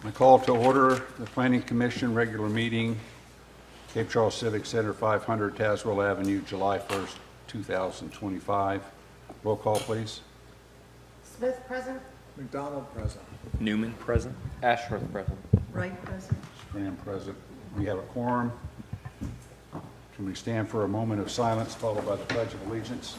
I call to order the Planning Commission regular meeting, Cape Charles Civic Center, 500 Tazewell Avenue, July 1st, 2025. Roll call, please. Smith present, McDonald present. Newman present. Ashworth present. Wright present. Graham present. We have a quorum. Can we stand for a moment of silence followed by the Pledge of Allegiance?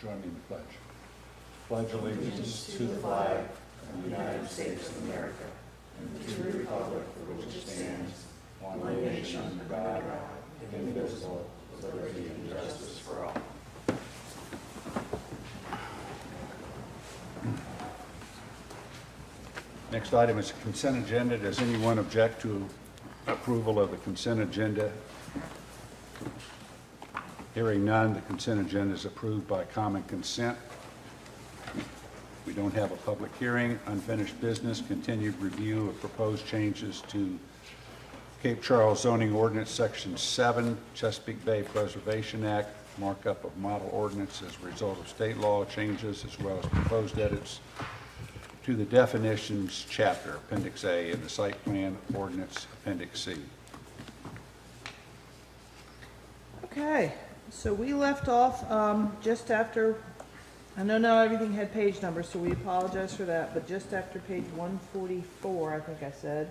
Join me in the pledge. Pledge allegiance to the flag of the United States of America and to the republic for which it stands, one nation under God, indivisible, with liberty and justice for all. Next item is a consent agenda. Does anyone object to approval of the consent agenda? Hearing none, the consent agenda is approved by common consent. We don't have a public hearing. Unfinished business, continued review of proposed changes to Cape Charles zoning ordinance section 7, Chesapeake Bay Preservation Act, markup of model ordinance as a result of state law changes, as well as proposed edits to the definitions chapter, Appendix A, in the site plan ordinance, Appendix C. Okay, so we left off just after, I know not everything had page numbers, so we apologize for that, but just after page 144, I think I said,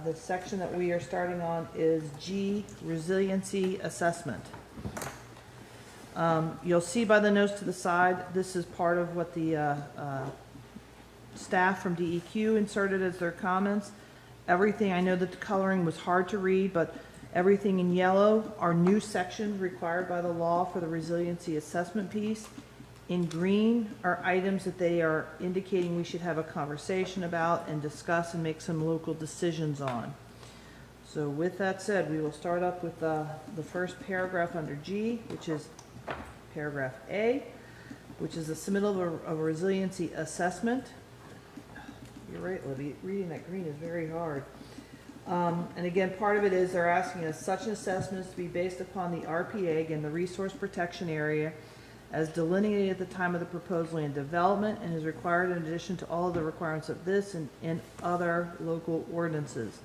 the section that we are starting on is G, resiliency assessment. You'll see by the notes to the side, this is part of what the staff from DEQ inserted as their comments. Everything, I know that the coloring was hard to read, but everything in yellow are new sections required by the law for the resiliency assessment piece. In green are items that they are indicating we should have a conversation about and discuss and make some local decisions on. So with that said, we will start up with the first paragraph under G, which is paragraph A, which is the submittal of a resiliency assessment. You're right, Libby, reading that green is very hard. And again, part of it is they're asking us such an assessment is to be based upon the RPA, again, the resource protection area, as delineated at the time of the proposed land development and is required in addition to all of the requirements of this and other local ordinances.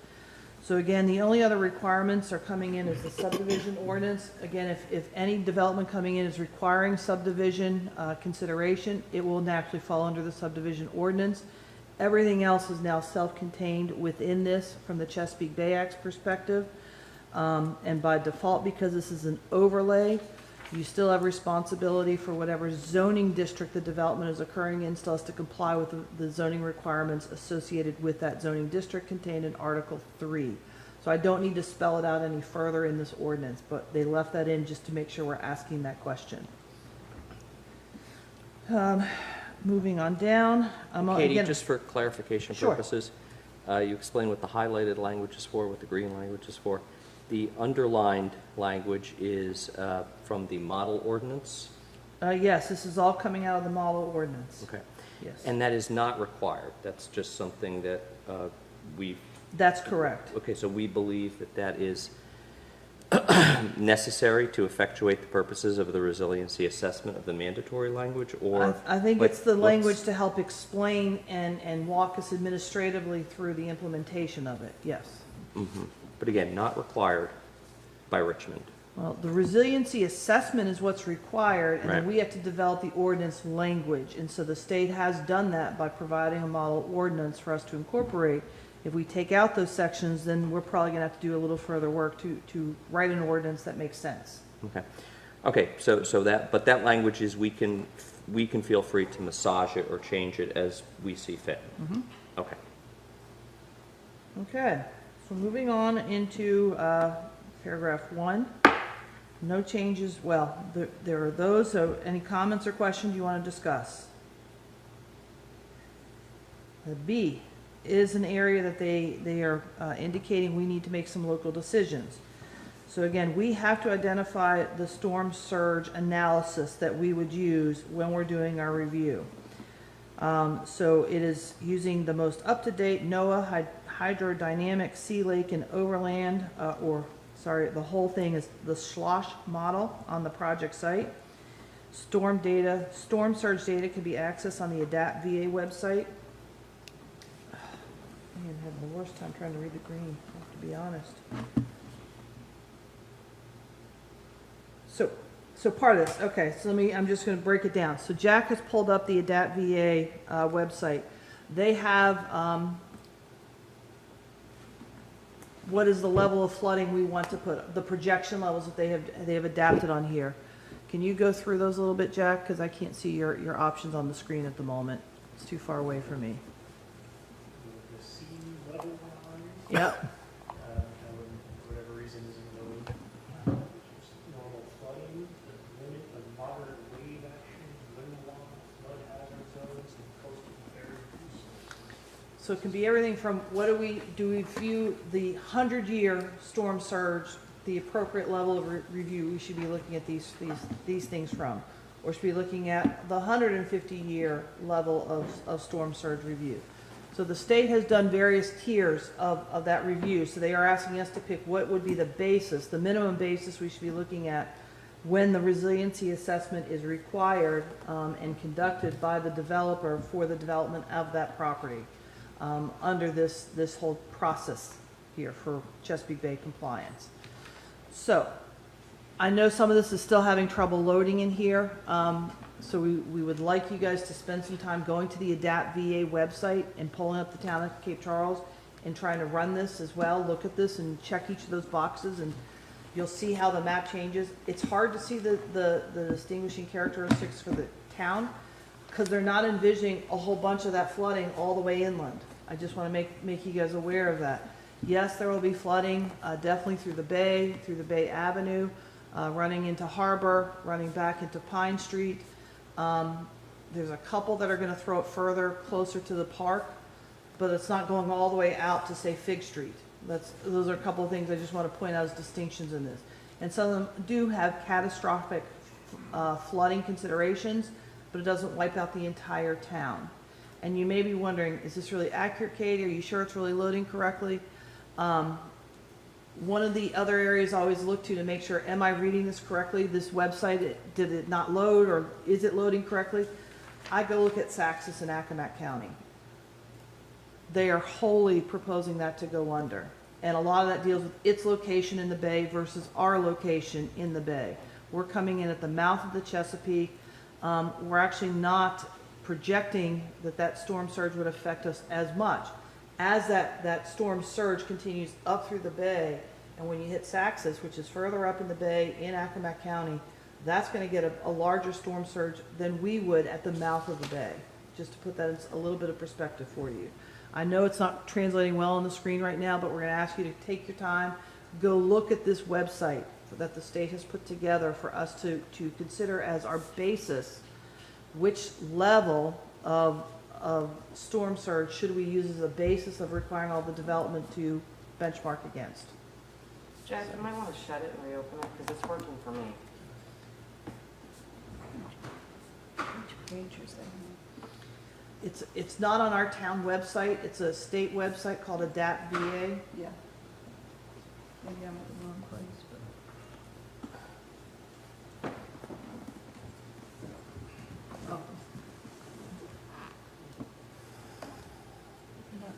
So again, the only other requirements are coming in as the subdivision ordinance. Again, if any development coming in is requiring subdivision consideration, it will naturally fall under the subdivision ordinance. Everything else is now self-contained within this from the Chesapeake Bay Act's perspective. And by default, because this is an overlay, you still have responsibility for whatever zoning district the development is occurring in, still has to comply with the zoning requirements associated with that zoning district contained in Article 3. So I don't need to spell it out any further in this ordinance, but they left that in just to make sure we're asking that question. Moving on down. Katie, Again, just for clarification Sure. purposes, you explained what the highlighted language is for, what the green language is for. The underlined language is from the model ordinance? yes, this is all coming out of the model ordinance. Okay. Yes, And that is not required. That's just something that we, that's correct. okay, so we believe that that is necessary to effectuate the purposes of the resiliency assessment of the mandatory language, or? I think but it's the let's- language to help explain and walk us administratively through the implementation of it, yes. Mhm. But again, not required by Richmond. Well, the resiliency assessment is what's required, and then Right. we have to develop the ordinance language. And so the state has done that by providing a model ordinance for us to incorporate. If we take out those sections, then we're probably gonna have to do a little further work to write an ordinance that makes sense. Okay. Okay, so that, but that language is we can feel free to massage it or change it as we see fit. Okay. Okay, so moving on into paragraph 1. No changes, well, there are those, so any comments or questions you want to discuss? The B is an area that they are indicating we need to make some local decisions. So again, we have to identify the storm surge analysis that we would use when we're doing our review. So it is using the most up-to-date NOAA hydrodynamic sea lake and overland, the whole thing is the SLOSH model on the project site. Storm surge data can be accessed on the ADAPT VA website. Man, I'm having the worst time trying to read the green, I have to be honest. So part of this, okay, so I'm just gonna break it down. So Jack has pulled up the ADAPT VA website. They have, what is the level of flooding we want to put, the projection levels that they have adapted on here. Can you go through those a little bit, Jack? Because I can't see your options on the screen at the moment. It's too far away from me. The sea level line, Yep. for whatever reason, isn't really just normal flooding, the limit of moderate wave action, wind along flood hazard zones, and coastal areas. So it can be everything from do we view the 100-year storm surge, the appropriate level of review we should be looking at these things from? Or should we be looking at the 150-year level of storm surge review? So the state has done various tiers of that review. So they are asking us to pick what would be the basis, the minimum basis we should be looking at when the resiliency assessment is required and conducted by the developer for the development of that property under this whole process here for Chesapeake Bay compliance. So I know some of this is still having trouble loading in here. So we would like you guys to spend some time going to the ADAPT VA website and pulling up the town of Cape Charles and trying to run this as well. Look at this and check each of those boxes and you'll see how the map changes. It's hard to see the distinguishing characteristics for the town because they're not envisioning a whole bunch of that flooding all the way inland. I just want to make you guys aware of that. Yes, there will be flooding, definitely through the Bay Avenue, running into Harbor, running back into Pine Street. There's a couple that are going to throw it further, closer to the park, but it's not going all the way out to, say, Fig Street. Those are a couple of things I just want to point out as distinctions in this. And some of them do have catastrophic flooding considerations, but it doesn't wipe out the entire town. And you may be wondering, is this really accurate, Katie? Are you sure it's really loading correctly? One of the other areas I always look to make sure, am I reading this correctly? This website, did it not load or is it loading correctly? I go look at Saxis and Accomack County. They are wholly proposing that to go under. And a lot of that deals with its location in the bay versus our location in the bay. We're coming in at the mouth of the Chesapeake. We're actually not projecting that storm surge would affect us as much. As that storm surge continues up through the bay, and when you hit Saxis, which is further up in the bay in Accomack County, that's going to get a larger storm surge than we would at the mouth of the bay, just to put that in a little bit of perspective for you. I know it's not translating well on the screen right now, but we're going to ask you to take your time, go look at this website that the state has put together for us to consider as our basis, which level of storm surge should we use as a basis of requiring all the development to benchmark against. Jack, you might want to shut it and reopen it because it's working for me. Which page is that? It's not on our town website. It's a state website called ADAPT VA. Yeah. Maybe I'm at the wrong place, but. Oh.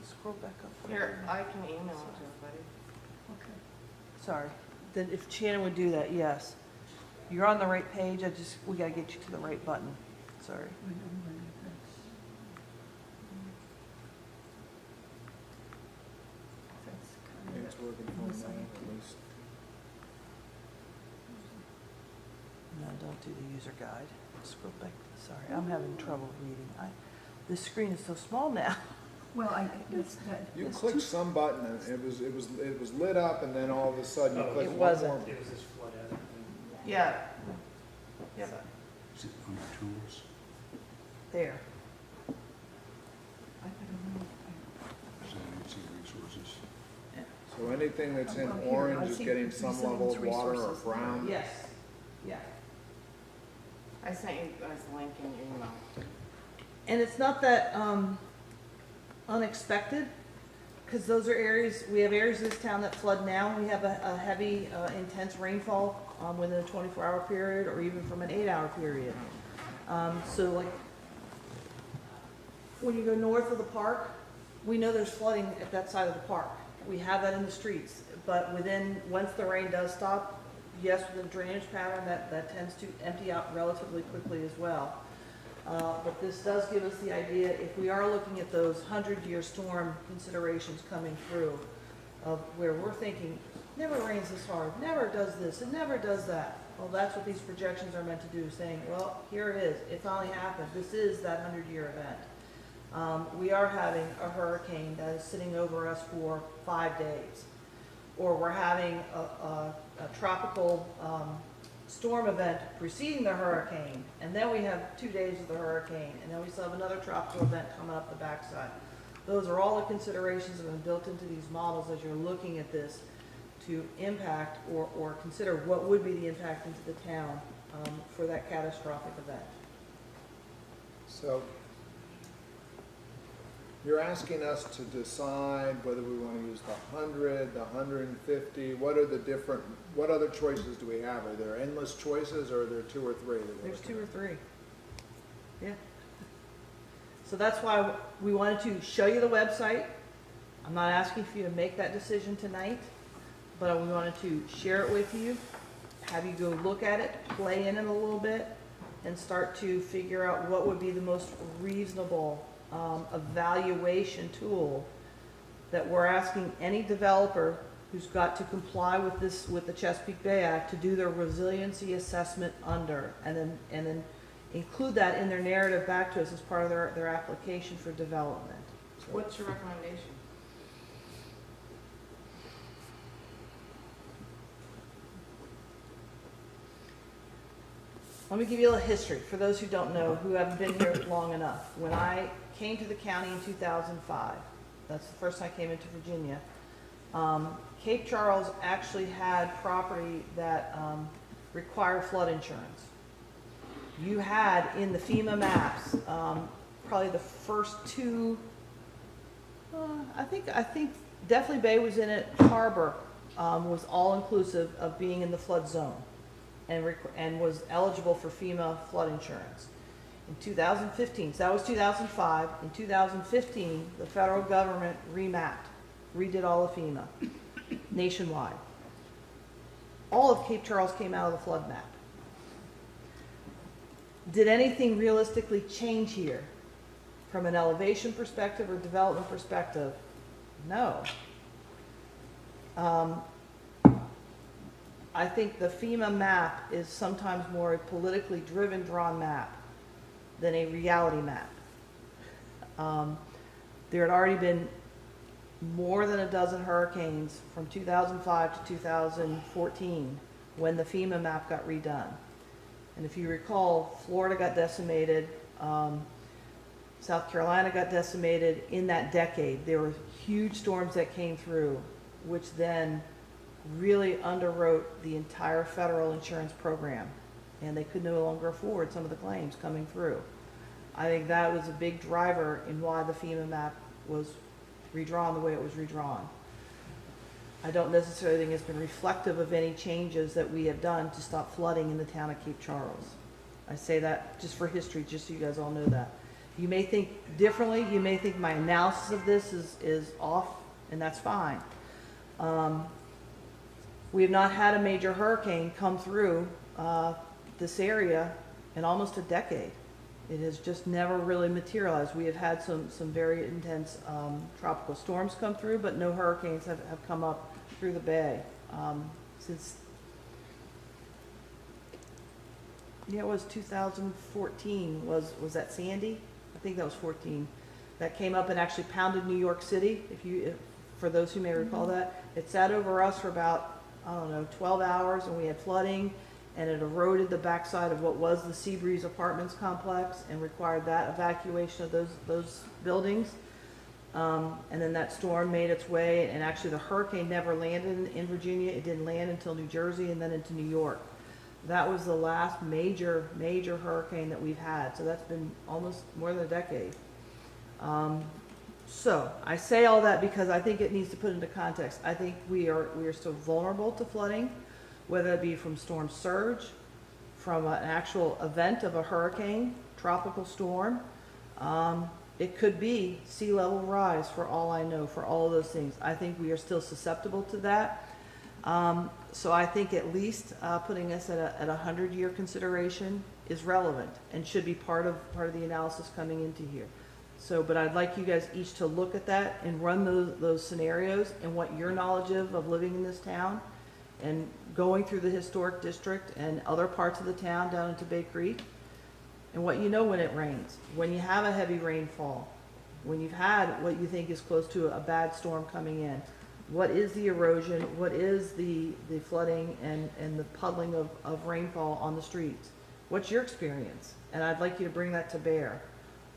Scroll back up. Here, I can email it to everybody. Okay. Sorry. Then if Shannon would do that, yes. You're on the right page. We gotta get you to the right button. Sorry. I don't know if that's kind of. It's working for me at least. No, don't do the user guide. Scroll back. Sorry, I'm having trouble reading. This screen is so small now. Well, it's that. You clicked some button and it was lit up and then all of a sudden you Oh, clicked it one wasn't. more. It was this flood hazard thing. Yeah. Yeah. Is it under tools? There. I don't know. Resiliency resources. So anything that's in Well, here, orange I is see getting some level of resilience water or resources. brown. Yes. Yeah. I sent you guys a link in your email. And it's not that unexpected. because those are areas, we have areas of this town that flood now. We have a heavy, intense rainfall within a 24-hour period or even from an 8-hour period. So like, when you go north of the park, we know there's flooding at that side of the park. We have that in the streets, but once the rain does stop, yes, with the drainage pattern, that tends to empty out relatively quickly as well. But this does give us the idea, if we are looking at those 100-year storm considerations coming through, of where we're thinking, never rains this hard, never does this, it never does that. Well, that's what these projections are meant to do, saying, well, here it is, it finally happened, this is that 100-year event. We are having a hurricane that is sitting over us for 5 days. Or we're having a tropical storm event preceding the hurricane, and then we have 2 days of the hurricane, and then we still have another tropical event coming up the backside. Those are all the considerations that have been built into these models as you're looking at this to impact or consider what would be the impact into the town for that catastrophic event. So you're asking us to decide whether we want to use the 100, the 150, what other choices do we have? Are there endless choices, or are there 2 or 3? There's 2 or 3. Yeah. So that's why we wanted to show you the website. I'm not asking for you to make that decision tonight, but we wanted to share it with you, have you go look at it, play in it a little bit, and start to figure out what would be the most reasonable evaluation tool that we're asking any developer who's got to comply with this, with the Chesapeake Bay Act, to do their resiliency assessment under, and then include that in their narrative back to us as part of their application for development. What's your recommendation? Let me give you a little history for those who don't know, who haven't been here long enough. When I came to the county in 2005, that's the first time I came into Virginia, Cape Charles actually had property that required flood insurance. You had in the FEMA maps, probably the first 2, I think definitely Bay was in it, Harbor was all inclusive of being in the flood zone and was eligible for FEMA flood insurance. In 2015, so that was 2005, in 2015, the federal government remapped, redid all of FEMA nationwide. All of Cape Charles came out of the flood map. Did anything realistically change here from an elevation perspective or development perspective? No. I think the FEMA map is sometimes more a politically driven, drawn map than a reality map. There had already been more than a dozen hurricanes from 2005 to 2014 when the FEMA map got redone. And if you recall, Florida got decimated, South Carolina got decimated in that decade. There were huge storms that came through, which then really underwrote the entire federal insurance program, and they could no longer afford some of the claims coming through. I think that was a big driver in why the FEMA map was redrawn the way it was redrawn. I don't necessarily think it's been reflective of any changes that we have done to stop flooding in the town of Cape Charles. I say that just for history, just so you guys all know that. You may think differently, you may think my analysis of this is off, and that's fine. We have not had a major hurricane come through this area in almost a decade. It has just never really materialized. We have had some very intense tropical storms come through, but no hurricanes have come up through the bay since, yeah, it was 2014, was that Sandy? I think that was 14. That came up and actually pounded New York City, for those who may recall that. It sat over us for about, I don't know, 12 hours, and we had flooding, and it eroded the backside of what was the Seabreeze Apartments complex and required that evacuation of those buildings. And then that storm made its way, and actually the hurricane never landed in Virginia. It didn't land until New Jersey and then into New York. That was the last major hurricane that we've had, so that's been almost more than a decade. So, I say all that because I think it needs to put into context. I think we are still vulnerable to flooding, whether it be from storm surge, from an actual event of a hurricane, tropical storm. It could be sea level rise for all I know, for all of those things. I think we are still susceptible to that. So I think at least putting us at a 100-year consideration is relevant and should be part of the analysis coming into here. So, but I'd like you guys each to look at that and run those scenarios and what your knowledge of living in this town and going through the historic district and other parts of the town down into Bay Creek, and what you know when it rains, when you have a heavy rainfall, when you've had what you think is close to a bad storm coming in. What is the erosion? What is the flooding and the puddling of rainfall on the streets? What's your experience? And I'd like you to bring that to bear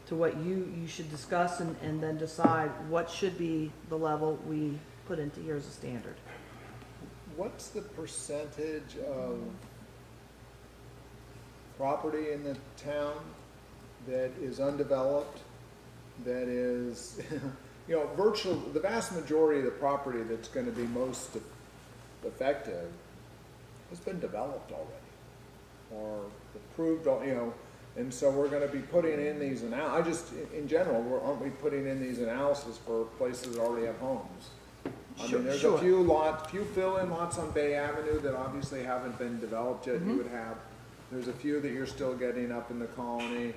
to what you should discuss and then decide what should be the level we put into here as a standard. What's the percentage of property in the town that is undeveloped, that is, you know, the vast majority of the property that's gonna be most effective has been developed already, or approved, you know, and so we're gonna be putting in these in general, aren't we putting in these analysis for places that already have homes? I mean, there's a few fill-in lots on Bay Avenue that obviously haven't been developed yet. You would have, there's a few that you're still getting up in the Colony,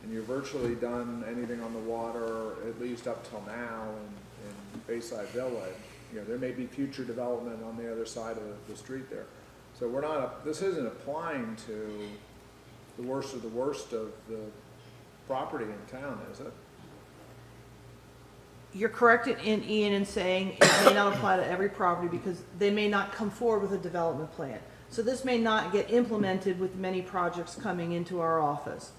and you're virtually done anything on the water, at least up till now in Bayside Village. You know, there may be future development on the other side of the street there. So this isn't applying to the worst of the property in town, is it? You're correct Ian, in saying it may not apply to every property because they may not come forward with a development plan. So this may not get implemented with many projects coming into our office.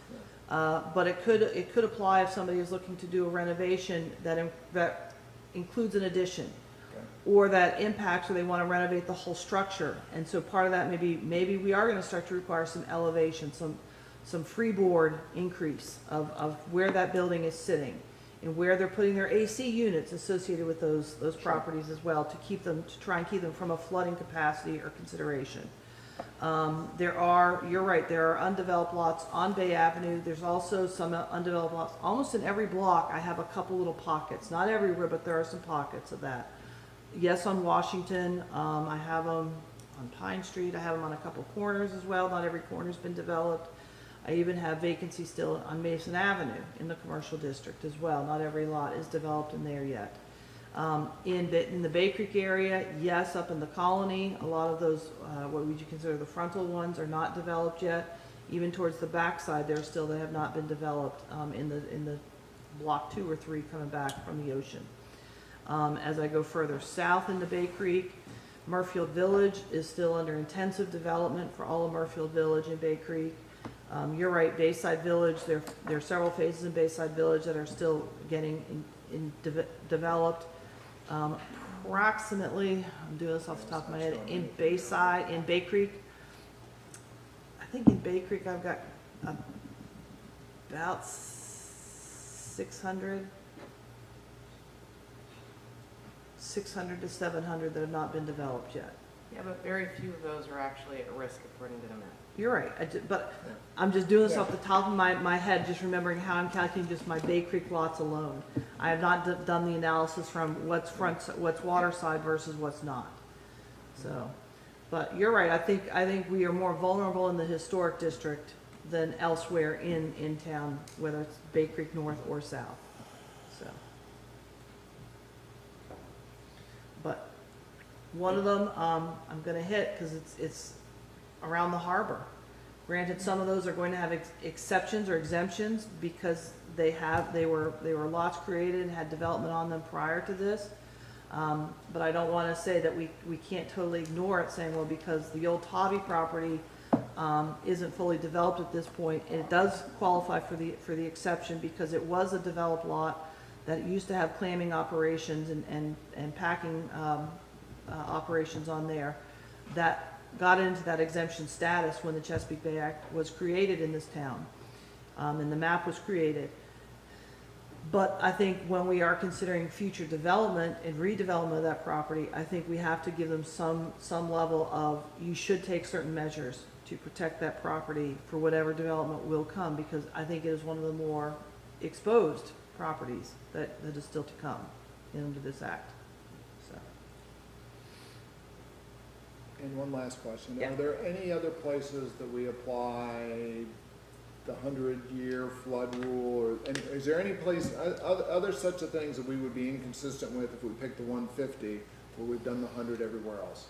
But it could apply if somebody is looking to do a renovation that includes an addition, or that impacts, or they want to renovate the whole structure. And so part of that maybe we are going to start to require some elevation, some freeboard increase of where that building is sitting and where they're putting their AC units associated with those properties as well, to try and keep them from a flooding capacity or consideration. You're right, there are undeveloped lots on Bay Avenue. There's also some undeveloped lots. Almost in every block, I have a couple little pockets. Not everywhere, but there are some pockets of that. Yes, on Washington, I have them on Pine Street. I have them on a couple corners as well. Not every corner's been developed. I even have vacancy still on Mason Avenue in the commercial district as well. Not every lot is developed in there yet. In the Bay Creek area, yes, up in the Colony, a lot of those, what would you consider the frontal ones, are not developed yet. Even towards the backside, there still they have not been developed in the block 2 or 3 coming back from the ocean. As I go further south into Bay Creek, Murfield Village is still under intensive development for all of Murfield Village and Bay Creek. You're right, Bayside Village, there are several phases in Bayside Village that are still getting developed. Approximately, I'm doing this off the top of my head, in Bay Creek, I think in Bay Creek I've got about 600 to 700 that have not been developed yet. Yeah, but very few of those are actually at risk according to the map. You're right, but I'm just doing this off the top of my head, just remembering how I'm calculating just my Bay Creek lots alone. I have not done the analysis from what's water side versus what's not. So, but you're right, I think we are more vulnerable in the historic district than elsewhere in town, whether it's Bay Creek North or South, so. But one of them, I'm gonna hit, because it's around the harbor. Granted, some of those are going to have exceptions or exemptions because they were lots created and had development on them prior to this. But I don't want to say that we can't totally ignore it, saying, well, because the old Hobby property isn't fully developed at this point, and it does qualify for the exception because it was a developed lot that used to have clamming operations and packing operations on there, that got into that exemption status when the Chesapeake Bay Act was created in this town, and the map was created. But I think when we are considering future development and redevelopment of that property, I think we have to give them some level of, you should take certain measures to protect that property for whatever development will come, because I think it is one of the more exposed properties that is still to come under this act. So, And one last question. Yeah. Are there any other places that we apply the 100-year flood rule, or is there any place, other such a things that we would be inconsistent with if we picked the 150, where we've done the 100 everywhere else?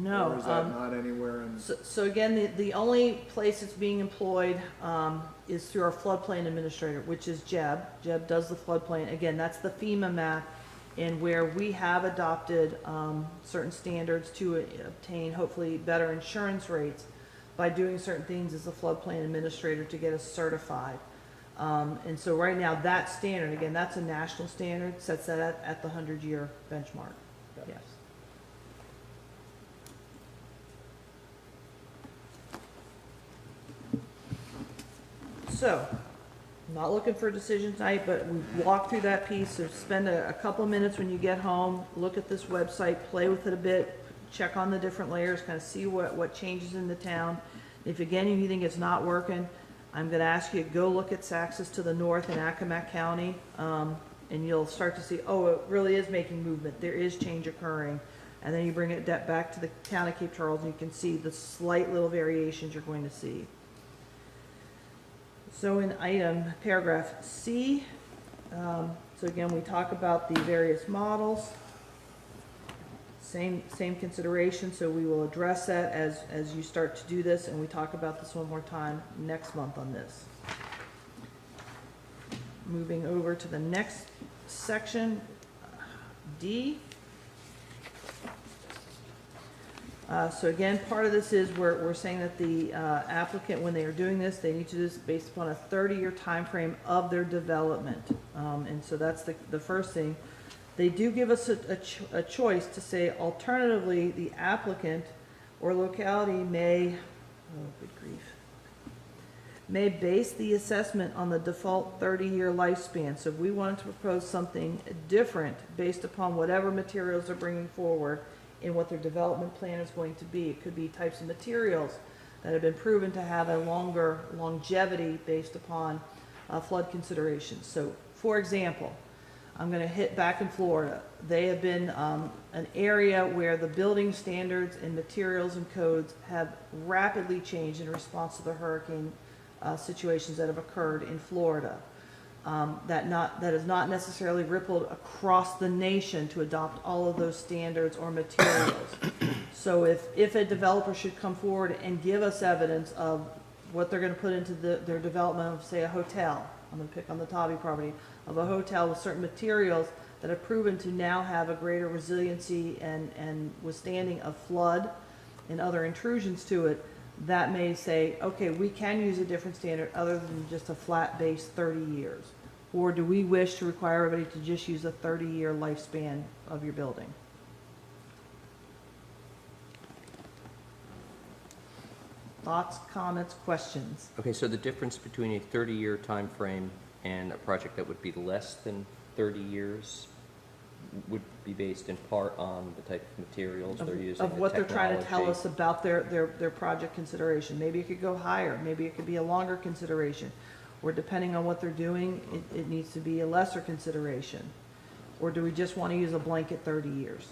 no. Or is that not anywhere in? So again, the only place it's being employed is through our floodplain administrator, which is Jeb. Jeb does the floodplain. Again, that's the FEMA map, and where we have adopted certain standards to obtain hopefully better insurance rates by doing certain things as a floodplain administrator to get us certified. And so right now, that standard, again, that's a national standard, sets that at the 100-year benchmark. Yes. So, I'm not looking for a decision tonight, but we've walked through that piece, so spend a couple of minutes when you get home, look at this website, play with it a bit, check on the different layers, kind of see what changes in the town. If again, you think it's not working, I'm gonna ask you to go look at Saxis to the north in Accomack County, and you'll start to see, oh, it really is making movement, there is change occurring. And then you bring it back to the town of Cape Charles, and you can see the slight little variations you're going to see. So in paragraph C, so again, we talk about the various models. Same consideration, so we will address that as you start to do this, and we talk about this one more time next month on this. Moving over to the next section, D. So again, part of this is we're saying that the applicant, when they are doing this, they need to do this based upon a 30-year time frame of their development. And so that's the first thing. They do give us a choice to say, alternatively, the applicant or locality may, oh, good grief, may base the assessment on the default 30-year lifespan. So if we wanted to propose something different based upon whatever materials they're bringing forward and what their development plan is going to be, it could be types of materials that have been proven to have a longer longevity based upon flood considerations. So, for example, I'm going to hit back in Florida. They have been an area where the building standards and materials and codes have rapidly changed in response to the hurricane situations that have occurred in Florida. That has not necessarily rippled across the nation to adopt all of those standards or materials. So if a developer should come forward and give us evidence of what they're going to put into their development of, say, a hotel, I'm going to pick on the Tobby property, of a hotel with certain materials that have proven to now have a greater resiliency and withstanding of flood and other intrusions to it, that may say, okay, we can use a different standard other than just a flat base 30 years. Or do we wish to require everybody to just use a 30-year lifespan of your building? Thoughts, comments, questions? Okay, so the difference between a 30-year time frame and a project that would be less than 30 years would be based in part on the type of materials they're using, Of the what they're trying to tell technology. us about their project consideration. Maybe it could go higher, maybe it could be a longer consideration. Or depending on what they're doing, it needs to be a lesser consideration. Or do we just want to use a blanket 30 years?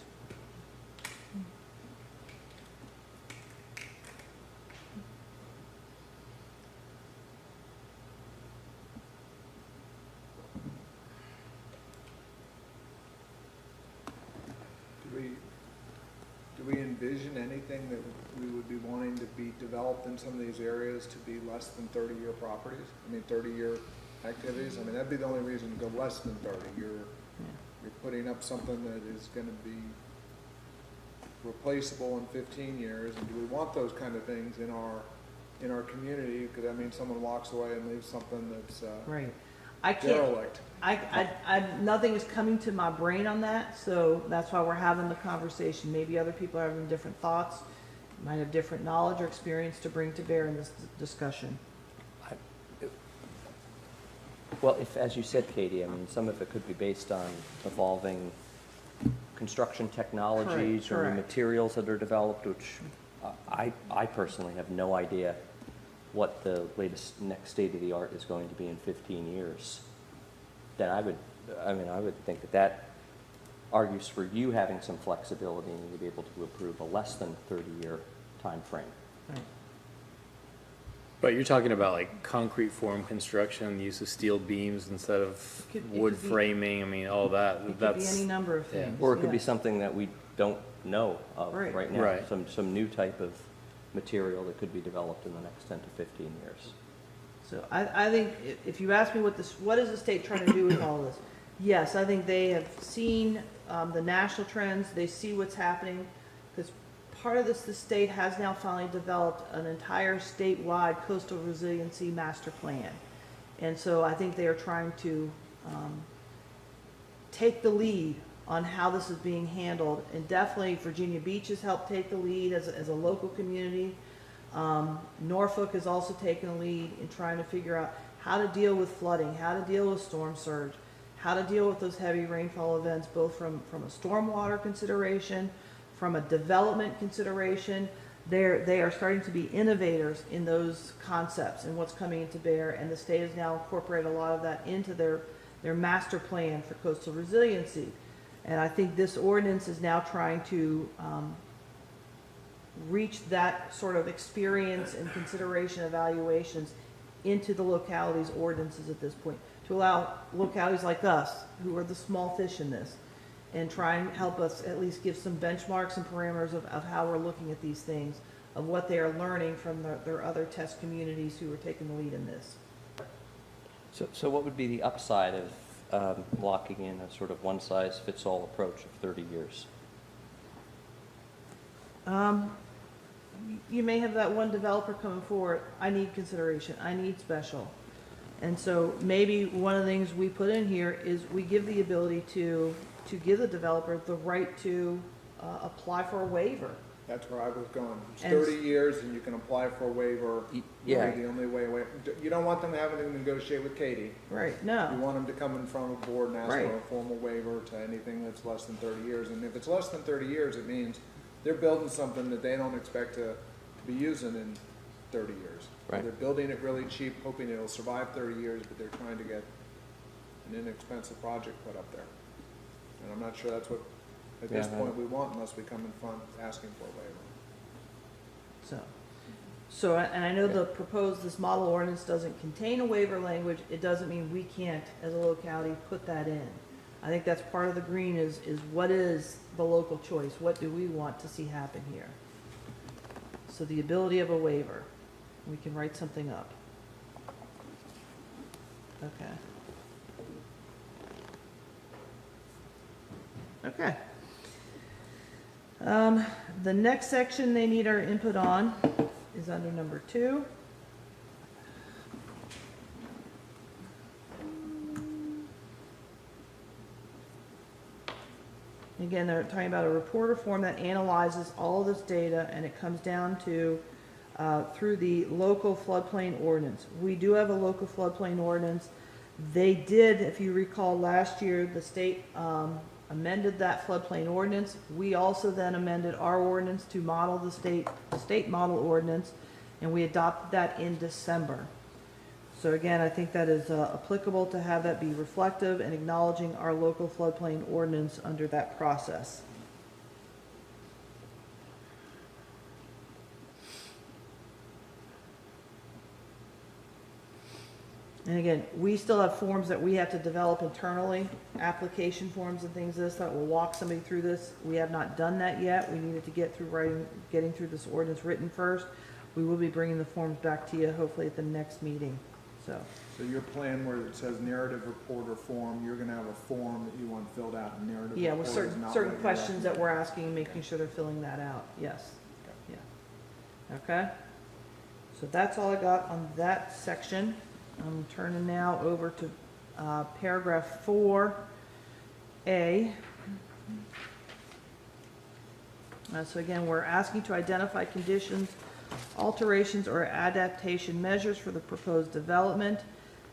Do we envision anything that we would be wanting to be developed in some of these areas to be less than 30-year properties? I mean, 30-year activities? I mean, that'd be the only reason to go less than 30. You're putting up something that is gonna be replaceable in 15 years, and do we want those kind of things in our community? Because that means someone walks away and leaves something that's Right. I can't, derelict. nothing is coming to my brain on that, so that's why we're having the conversation. Maybe other people are having different thoughts, might have different knowledge or experience to bring to bear in this discussion. Well, if, as you said, Katie, I mean, some of it could be based on evolving construction technologies or new correct. materials that are developed, which I personally have no idea what the latest, next state of the art is going to be in 15 years. Then I would think that that argues for you having some flexibility and to be able to approve a less than 30-year time frame. Right. But you're talking about like concrete form construction, the use of steel beams instead of It could wood be- framing, I mean, all that, It could be that's, any number of yeah. things. Or it could be yes. something that we don't know of Right. right now. Right. Some new type of material that could be developed in the next 10 to 15 years. So I think if you ask me what is the state trying to do with all this? Yes, I think they have seen the national trends, they see what's happening, because part of this, the state has now finally developed an entire statewide coastal resiliency master plan. And so I think they are trying to take the lead on how this is being handled. And definitely Virginia Beach has helped take the lead as a local community. Norfolk has also taken a lead in trying to figure out how to deal with flooding, how to deal with storm surge, how to deal with those heavy rainfall events, both from a stormwater consideration, from a development consideration. They are starting to be innovators in those concepts and what's coming into bear, and the state has now incorporated a lot of that into their master plan for coastal resiliency. And I think this ordinance is now trying to reach that sort of experience and consideration evaluations into the localities' ordinances at this point, to allow localities like us, who are the small fish in this, and try and help us at least give some benchmarks and parameters of how we're looking at these things, of what they are learning from their other test communities who are taking the lead in this. So what would be the upside of locking in a sort of one-size-fits-all approach of 30 years? You may have that one developer coming forward, I need consideration, I need special. And so maybe one of the things we put in here is we give the ability to give the developer the right to apply for a waiver. That's where I was going. It's And- 30 years and you can apply for a waiver. Yeah. The only way, you don't want them having to negotiate with Katie. Right, You no, want them to come in front of a board and ask Right. for a formal waiver to anything that's less than 30 years. And if it's less than 30 years, it means they're building something that they don't expect to be using in 30 years. Right. They're building it really cheap, hoping it'll survive 30 years, but they're trying to get an inexpensive project put up there. And I'm not sure that's what, at this Yeah. point, we want unless we come in front asking for a waiver. so, and I know this model ordinance doesn't contain a waiver language, it doesn't mean we can't, as a locality, put that in. I think that's part of the green is what is the local choice, what do we want to see happen here? So the ability of a waiver, we can write something up. Okay. Okay. The next section they need our input on is under number 2. Again, they're talking about a reporter form that analyzes all of this data, and it comes down to, through the local floodplain ordinance. We do have a local floodplain ordinance. They did, if you recall, last year, the state amended that floodplain ordinance. We also then amended our ordinance to model the state model ordinance, and we adopted that in December. So again, I think that is applicable to have that be reflective and acknowledging our local floodplain ordinance under that process. And again, we still have forms that we have to develop internally, application forms and things that will walk somebody through this. We have not done that yet. We needed to get through getting through this ordinance written first. We will be bringing the forms back to you hopefully at the next meeting, so. So your plan where it says narrative reporter form, you're gonna have a form that you want filled out, and narrative Yeah, with reporter is not certain what you're questions that we're recommending. asking, making sure they're filling that out, yes. Yeah. Okay? So that's all I got on that section. I'm turning now over to paragraph 4A. So again, we're asking to identify conditions, alterations, or adaptation measures for the proposed development.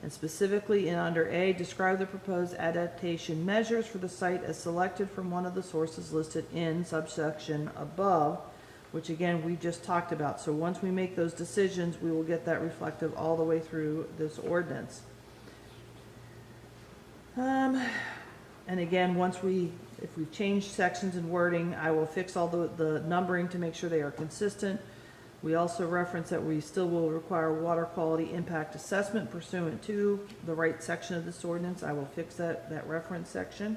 And specifically in under A, describe the proposed adaptation measures for the site as selected from one of the sources listed in subsection above, which again, we just talked about. So once we make those decisions, we will get that reflective all the way through this ordinance. And again, if we've changed sections and wording, I will fix all the numbering to make sure they are consistent. We also reference that we still will require water quality impact assessment pursuant to the right section of this ordinance. I will fix that reference section.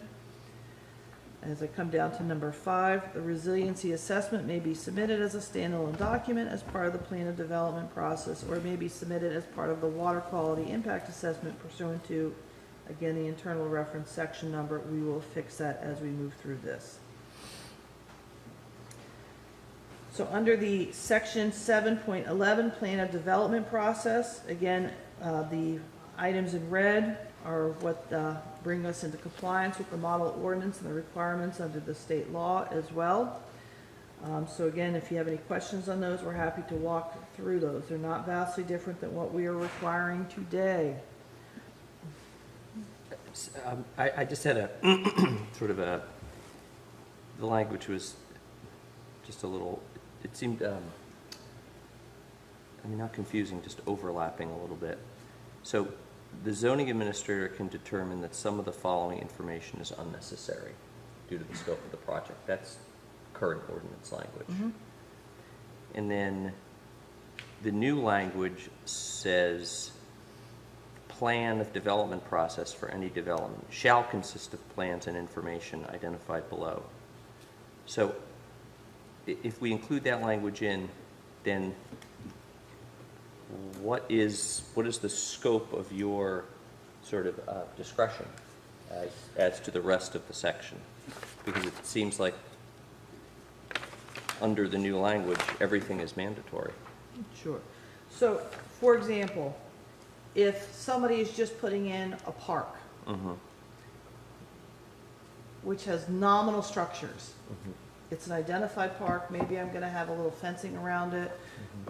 As I come down to number 5, the resiliency assessment may be submitted as a standalone document as part of the plan of development process, or it may be submitted as part of the water quality impact assessment pursuant to, again, the internal reference section number. We will fix that as we move through this. So under the section 7.11 plan of development process, again, the items in red are what bring us into compliance with the model ordinance and the requirements under the state law as well. So again, if you have any questions on those, we're happy to walk through those. They're not vastly different than what we are requiring today. I just had a sort of the language was just a little, it seemed, not confusing, just overlapping a little bit. So the zoning administrator can determine that some of the following information is unnecessary due to the scope of the project. That's current ordinance language. Mm-hmm. And then the new language says plan of development process for any development shall consist of plans and information identified below. So if we include that language in, then what is the scope of your sort of discretion as to the rest of the section? Because it seems like under the new language, everything is mandatory. Sure. So, for example, if somebody is just putting in a park, Mm-hmm. which has nominal structures, Mm-hmm. it's an identified park, maybe I'm gonna have a little fencing around it,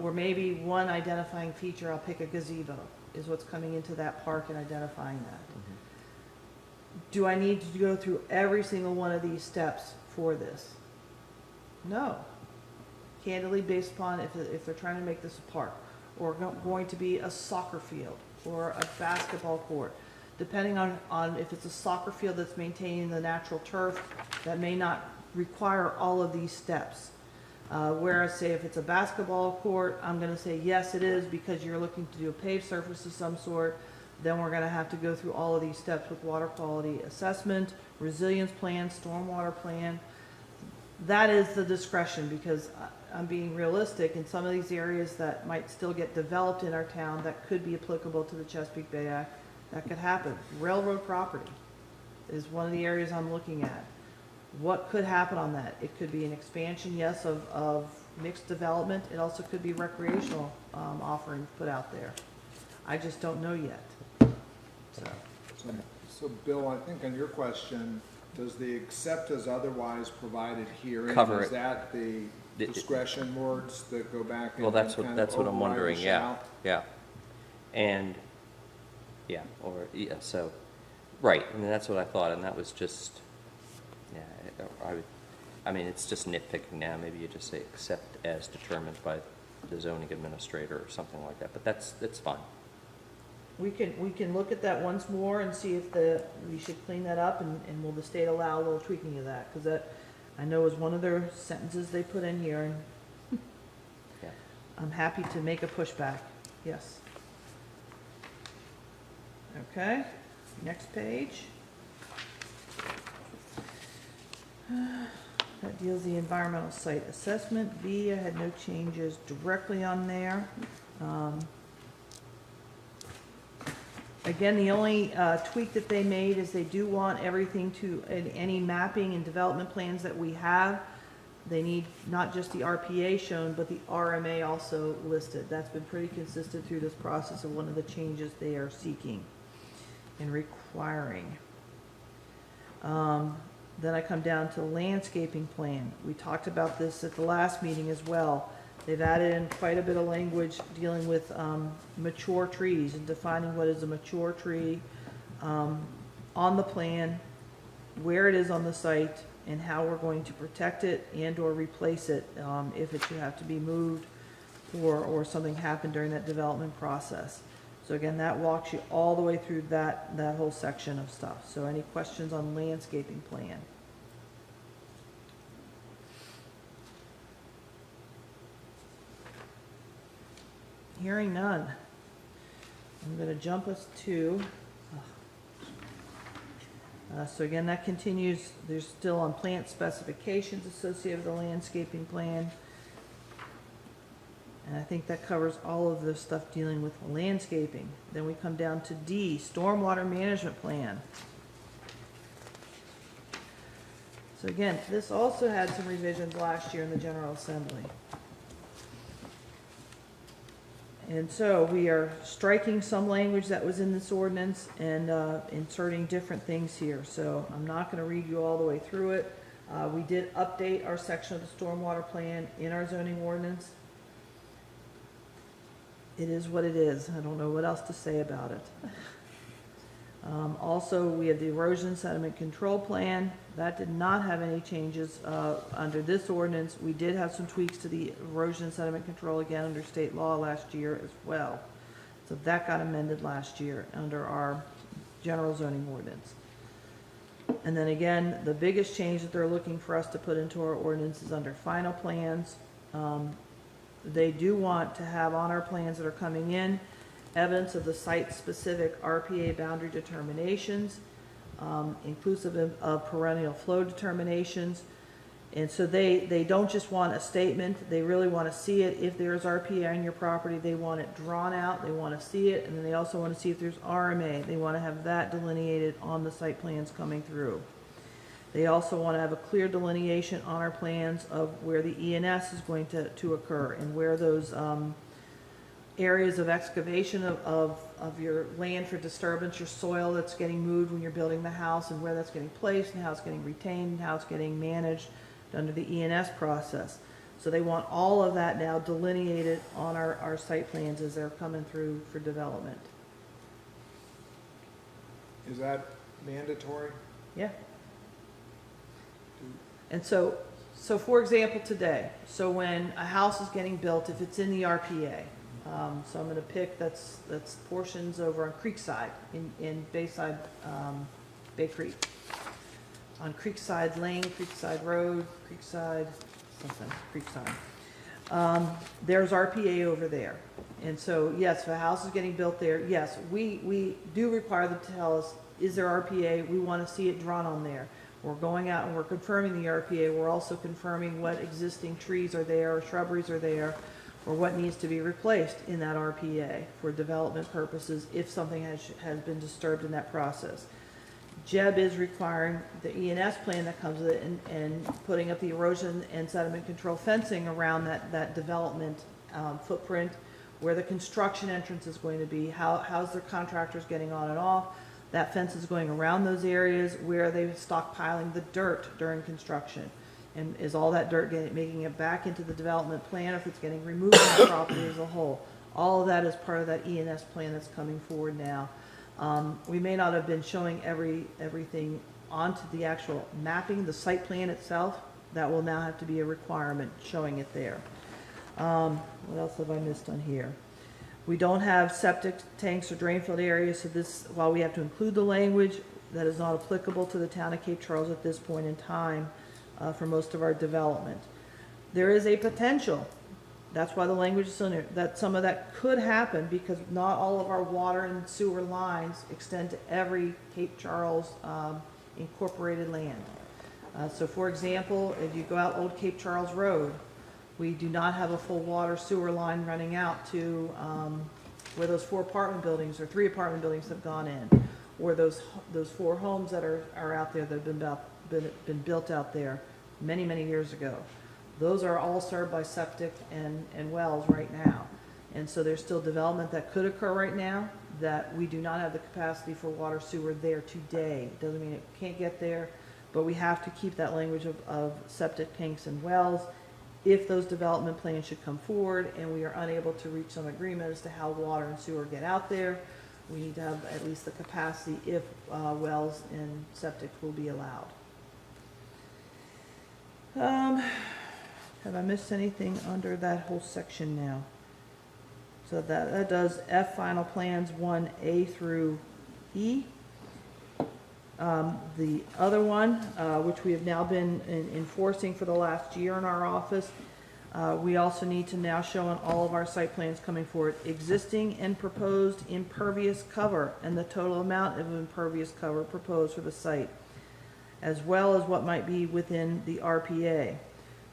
or maybe one identifying feature, I'll pick a gazebo, is what's coming into that park and identifying that. Do I need to go through every single one of these steps for this? No. Candidly, based upon if they're trying to make this a park, or going to be a soccer field, or a basketball court, depending on if it's a soccer field that's maintaining the natural turf, that may not require all of these steps. Whereas, say, if it's a basketball court, I'm gonna say, yes, it is, because you're looking to do a paved surface of some sort. Then we're gonna have to go through all of these steps with water quality assessment, resilience plan, stormwater plan. That is the discretion, because I'm being realistic, in some of these areas that might still get developed in our town that could be applicable to the Chesapeake Bay Act, that could happen. Railroad property is one of the areas I'm looking at. What could happen on that? It could be an expansion, yes, of mixed development. It also could be recreational offerings put out there. I just don't know yet. So Bill, I think on your question, does the except as otherwise provided herein, Cover is it. that the discretion words that go back and Well, that's kind of what I'm override wondering, the yeah, shall? yeah. And, so, right, that's what I thought, and that was just, it's just nitpicking now, maybe you just say except as determined by the zoning administrator or something like that, but that's fine. We can look at that once more and see if we should clean that up, and will the state allow a little tweaking of that? Because that, I know, is one of their sentences they put in here, and Yeah. I'm happy to make a pushback, yes. Okay, next page. That deals the environmental site assessment. B, I had no changes directly on there. Again, the only tweak that they made is they do want everything any mapping and development plans that we have, they need not just the RPA shown, but the RMA also listed. That's been pretty consistent through this process of one of the changes they are seeking and requiring. Then I come down to landscaping plan. We talked about this at the last meeting as well. They've added in quite a bit of language dealing with mature trees and defining what is a mature tree on the plan, where it is on the site, and how we're going to protect it and/or replace it if it should have to be moved or something happened during that development process. So again, that walks you all the way through that whole section of stuff. So any questions on landscaping plan? Hearing none. I'm going to jump us to, so again, that continues, there's still on plant specifications associated with the landscaping plan. And I think that covers all of the stuff dealing with landscaping. Then we come down to D, stormwater management plan. So again, this also had some revisions last year in the General Assembly. And so we are striking some language that was in this ordinance and inserting different things here. So I'm not going to read you all the way through it. We did update our section of the stormwater plan in our zoning ordinance. It is what it is. I don't know what else to say about it. Also, we have the erosion sediment control plan. That did not have any changes under this ordinance. We did have some tweaks to the erosion sediment control again under state law last year as well. So that got amended last year under our general zoning ordinance. And then again, the biggest change that they're looking for us to put into our ordinance is under final plans. They do want to have on our plans that are coming in evidence of the site-specific RPA boundary determinations, inclusive of perennial flow determinations. And so they don't just want a statement, they really want to see it. If there's RPA on your property, they want it drawn out, they want to see it, and then they also want to see if there's RMA. They want to have that delineated on the site plans coming through. They also want to have a clear delineation on our plans of where the ENS is going to occur and where those areas of excavation of your land for disturbance, your soil that's getting moved when you're building the house, and where that's getting placed and how it's getting retained and how it's getting managed under the ENS process. So they want all of that now delineated on our site plans as they're coming through for development. Is that mandatory? Yeah. And so for example, today, so when a house is getting built, if it's in the RPA, so I'm going to pick that's portions over on Creekside in Bayside, Bay Creek, on Creekside Lane, Creekside Road, Creekside something, Creekside. There's RPA over there, and so yes, if a house is getting built there, yes, we do require them to tell us, is there RPA? We want to see it drawn on there. We're going out and we're confirming the RPA. We're also confirming what existing trees are there or shrubberies are there or what needs to be replaced in that RPA for development purposes if something has been disturbed in that process. JEB is requiring the ENS plan that comes with it and putting up the erosion and sediment control fencing around that development footprint, where the construction entrance is going to be, how's their contractors getting on and off. That fence is going around those areas where they're stockpiling the dirt during construction. And is all that dirt making it back into the development plan, or if it's getting removed from the property as a whole? All of that is part of that ENS plan that's coming forward now. We may not have been showing everything onto the actual mapping, the site plan itself. That will now have to be a requirement, showing it there. What else have I missed on here? We don't have septic tanks or drain field areas, so this, while we have to include the language, that is not applicable to the town of Cape Charles at this point in time for most of our development. There is a potential, that's why the language is in there, that some of that could happen because not all of our water and sewer lines extend to every Cape Charles incorporated land. So for example, if you go out Old Cape Charles Road, we do not have a full water sewer line running out to where those 4 apartment buildings or 3 apartment buildings have gone in, or those 4 homes that are out there that have been built out there many years ago. Those are all served by septic and wells right now. And so there's still development that could occur right now that we do not have the capacity for water sewer there today. Doesn't mean it can't get there, but we have to keep that language of septic tanks and wells if those development plans should come forward and we are unable to reach some agreement as to how water and sewer get out there, we need to have at least the capacity if wells and septic will be allowed. Have I missed anything under that whole section now? So that does F final plans 1A through E. The other one, which we have now been enforcing for the last year in our office, we also need to now show on all of our site plans coming forward, existing and proposed impervious cover and the total amount of impervious cover proposed for the site, as well as what might be within the RPA.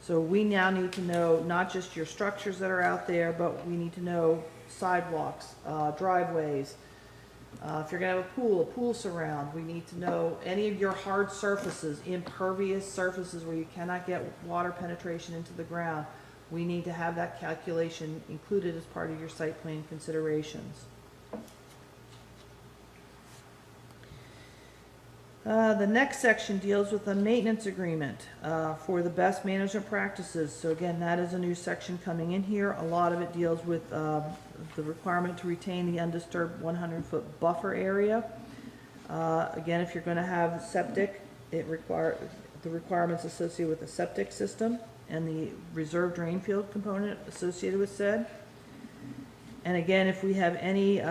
So we now need to know not just your structures that are out there, but we need to know sidewalks, driveways. If you're gonna have a pool surround, we need to know any of your hard surfaces, impervious surfaces where you cannot get water penetration into the ground. We need to have that calculation included as part of your site plan considerations. The next section deals with the maintenance agreement for the best management practices. So again, that is a new section coming in here. A lot of it deals with the requirement to retain the undisturbed 100-foot buffer area. Again, if you're going to have septic, the requirements associated with the septic system and the reserve drain field component associated with said. And again, if we have any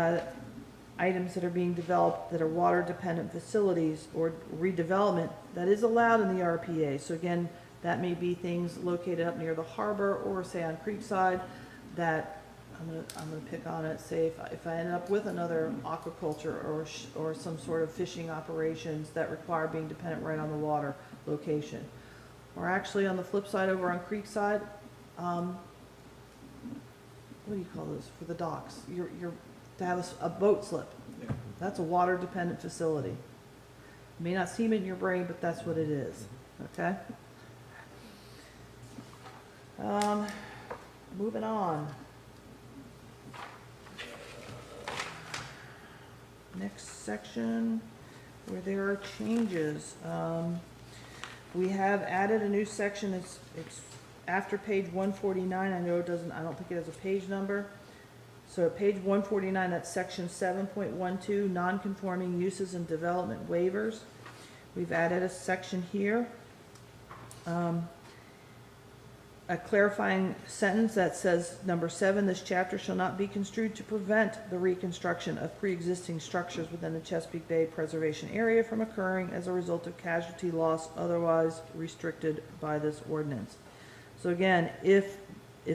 items that are being developed that are water-dependent facilities or redevelopment, that is allowed in the RPA. So again, that may be things located up near the harbor or say on Creekside that I'm gonna pick on it. Say if I end up with another aquaculture or some sort of fishing operations that require being dependent right on the water location, or actually on the flip side over on Creekside, what do you call those for the docks? You're to have a boat slip. Yeah. That's a water-dependent facility. You may not seem it in your brain, but that's what it is, okay? Moving on. Next section, where there are changes. We have added a new section, it's after page 149, I know it doesn't, I don't think it has a page number. So at page 149, that's section 7.12, non-conforming uses and development waivers. We've added a section here, a clarifying sentence that says, number 7, this chapter shall not be construed to prevent the reconstruction of pre-existing structures within the Chesapeake Bay Preservation Area from occurring as a result of casualty loss otherwise restricted by this ordinance. So again, if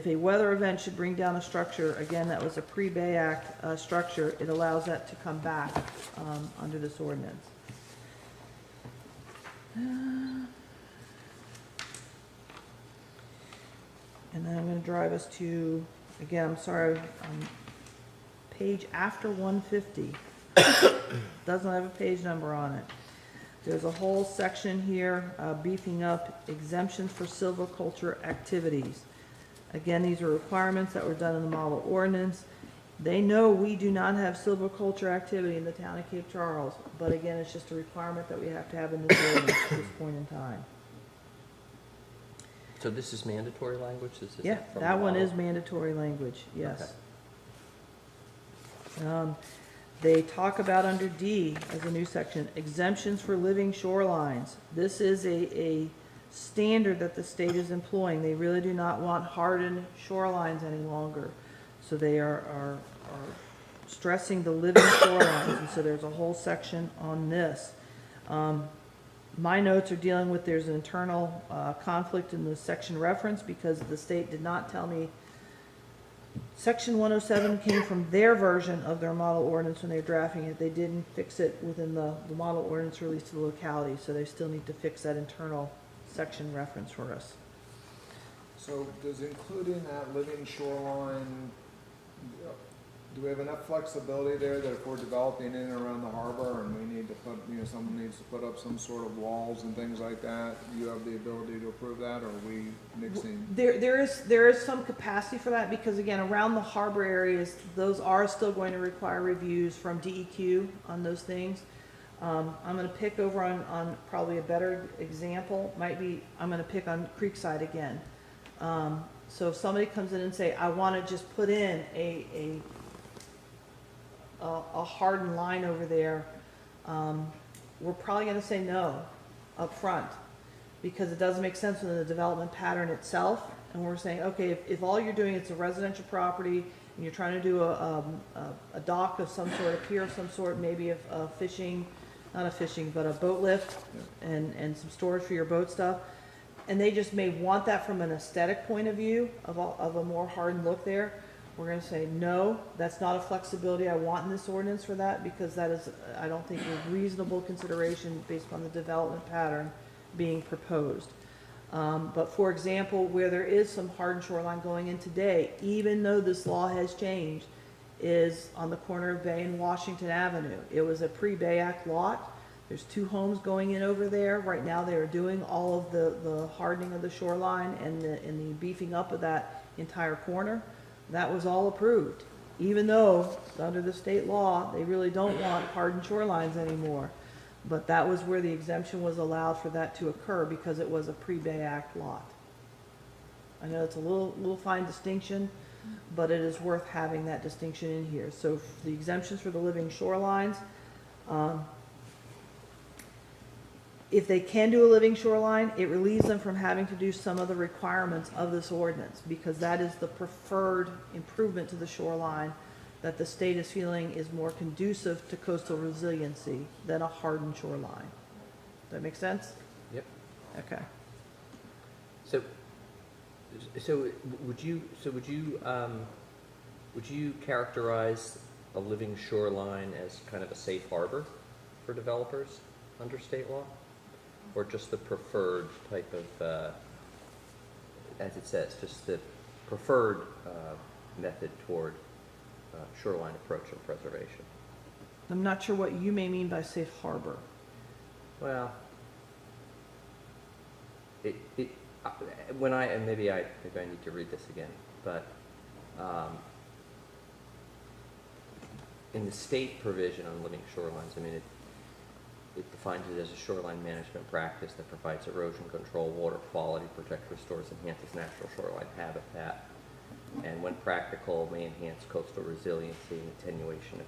a weather event should bring down a structure, again, that was a pre-Bay Act structure, it allows that to come back under this ordinance. And then I'm going to drive us to, again, I'm sorry, page after 150. Doesn't have a page number on it. There's a whole section here beefing up exemptions for silviculture activities. Again, these are requirements that were done in the model ordinance. They know we do not have silviculture activity in the town of Cape Charles, but again, it's just a requirement that we have to have in this ordinance at this point in time. So this is mandatory language? This is Yeah, from that the one model? is mandatory language, yes. They talk about under D as a new section, exemptions for living shorelines. This is a standard that the state is employing. They really do not want hardened shorelines any longer. So they are stressing the living shorelines, and so there's a whole section on this. My notes are dealing with there's an internal conflict in the section reference because the state did not tell me. Section 107 came from their version of their model ordinance when they were drafting it. They didn't fix it within the model ordinance released to the locality, so they still need to fix that internal section reference for us. So does including that living shoreline, do we have enough flexibility there that if we're developing in and around the harbor and we need to put, someone needs to put up some sort of walls and things like that, you have the ability to approve that, or are we mixing? There is some capacity for that because again, around the harbor areas, those are still going to require reviews from DEQ on those things. I'm going to pick over on probably a better example, might be, I'm going to pick on Creekside again. So if somebody comes in and say, I want to just put in a hardened line over there, we're probably going to say no up front, because it doesn't make sense within the development pattern itself. And we're saying, okay, if all you're doing is a residential property and you're trying to do a dock of some sort, a pier of some sort, maybe a fishing, not a fishing, but a boat lift and some storage for your boat stuff, and they just may want that from an aesthetic point of view of a more hardened look there, we're gonna say, no, that's not a flexibility I want in this ordinance for that, because that is, I don't think, a reasonable consideration based on the development pattern being proposed. But for example, where there is some hardened shoreline going in today, even though this law has changed, is on the corner of Bay and Washington Avenue. It was a pre-Bay Act lot. There's 2 homes going in over there. Right now, they are doing all of the hardening of the shoreline and the beefing up of that entire corner. That was all approved, even though under the state law, they really don't want hardened shorelines anymore. But that was where the exemption was allowed for that to occur, because it was a pre-Bay Act lot. I know it's a little fine distinction, but it is worth having that distinction in here. So the exemptions for the living shorelines, if they can do a living shoreline, it relieves them from having to do some of the requirements of this ordinance, because that is the preferred improvement to the shoreline that the state is feeling is more conducive to coastal resiliency than a hardened shoreline. Does that make sense? Yep. Okay. So would you characterize a living shoreline as kind of a safe harbor for developers under state law? Or just the preferred type of, as it says, just the preferred method toward shoreline approach and preservation? I'm not sure what you may mean by safe harbor. Well, maybe I need to read this again, but in the state provision on living shorelines, I mean, it defines it as a shoreline management practice that provides erosion control, water quality, protects, restores, enhances natural shoreline habitat, and when practical, may enhance coastal resiliency and attenuation.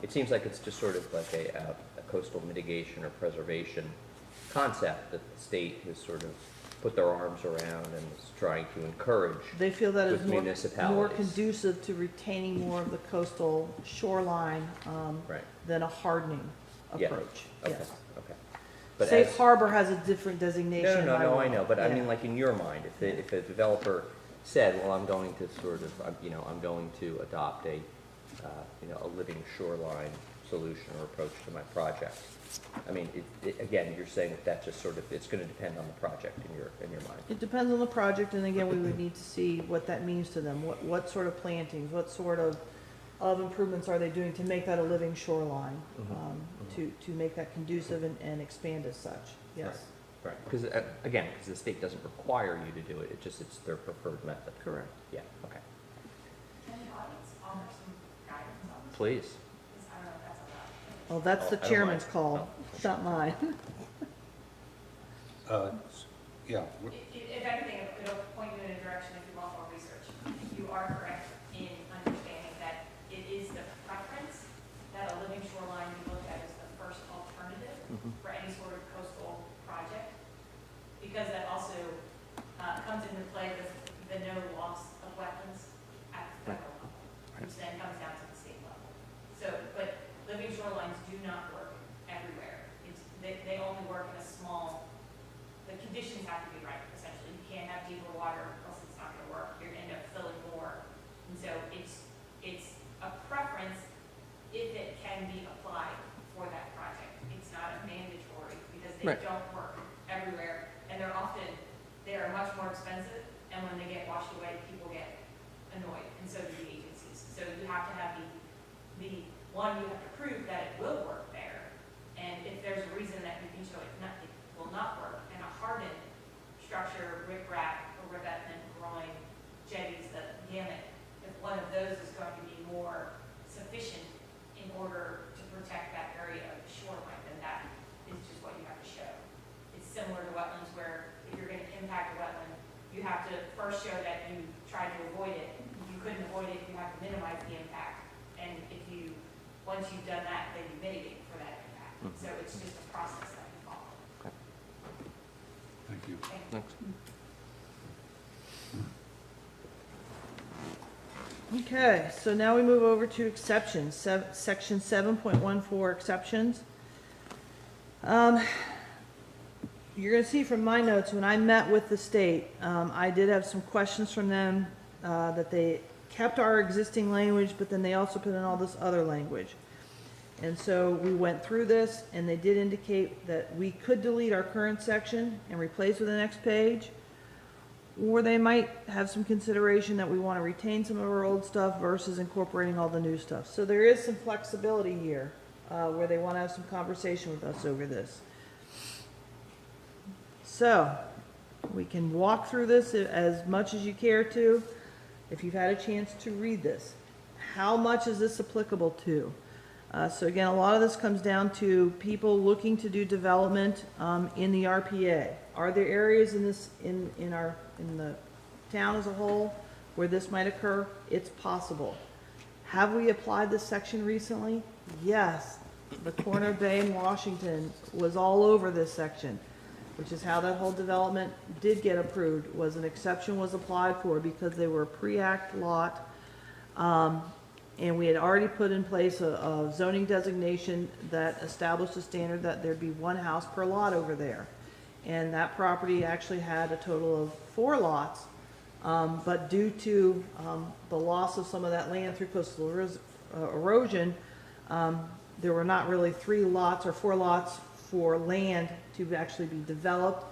It seems like it's just sort of like a coastal mitigation or preservation concept that the state has sort of put their arms around and is trying to encourage. They feel that is With more municipalities. conducive to retaining more of the coastal shoreline Right. than a hardening Yeah. approach. Okay. Yes. Okay. But Safe as- harbor has a different designation. No, by I law. know, but I Yeah. mean, like in your mind, if a developer said, well, I'm going to sort of, I'm going to adopt a living shoreline solution or approach to my project. I mean, again, you're saying that just sort of, it's going to depend on the project in your mind. It depends on the project, and again, we would need to see what that means to them. What sort of plantings, what sort of improvements are they doing to make that a living shoreline? To make that conducive and expand as such, yes, Right, because, again, because the state doesn't require you to do it, it's their preferred method. correct. Yeah, okay. Can the audience offer some guidance on this? Please. Because I don't know if that's allowed. Well, that's the I don't chairman's mind. call, it's not mine. Yeah, If anything, it'll point you in a direction if you want more research. You are correct in understanding that it is the preference that a living shoreline be looked at as the first alternative for any sort of coastal project, because that also comes into play with the no loss of wetlands at the federal level, which then comes down to the state level. So, but living shorelines do not work everywhere. They only work in a small, the conditions have to be right, essentially. You can't have deeper water, else it's not gonna work. You're gonna end up filling more. And so it's a preference if it can be applied for that project. It's not a mandatory, because they Right. don't work everywhere. And they are much more expensive, and when they get washed away, people get annoyed, and so do the agencies. So you have to have you have to prove that it will work there. And if there's a reason that you can show it will not work, and a hardened structure, riprap, or revetment, groin, jetties, the gamut, if one of those is going to be more sufficient in order to protect that area of the shoreline, then that is just what you have to show. It's similar to wetlands where if you're going to impact a wetland, you have to first show once you've done that, then you mitigate for that impact. So it's just a process that you follow. Thank you. Thanks. Okay, so now we move over to exceptions, section 7.14 exceptions. You're gonna see from my notes, when I met with the state, I did have some questions from them, that they kept our existing language, but then they also put in all this other language. And so we went through this, and they did indicate that we could delete our current section and replace with the next page, or they might have some consideration that we want to retain some of our old stuff versus incorporating all the new stuff. So there is some flexibility here, where they want to have some conversation with us over this. So, we can walk through this as much as you care to, if you've had a chance to read this. How much is this applicable to? So again, a lot of this comes down to people looking to do development in the RPA. Are there areas in this, in the town as a whole where this might occur? It's possible. Have we applied this section recently? Yes. The corner of Bay in Washington was all over this section, which is how that whole development did get approved, was an exception was applied for because they were a pre-act lot. And we had already put in place a zoning designation that established a standard that there'd be one house per lot over there. And that property actually had a total of 4 lots, but due to the loss of some of that land through coastal erosion, there were not really 3 lots or 4 lots for land to actually be developed.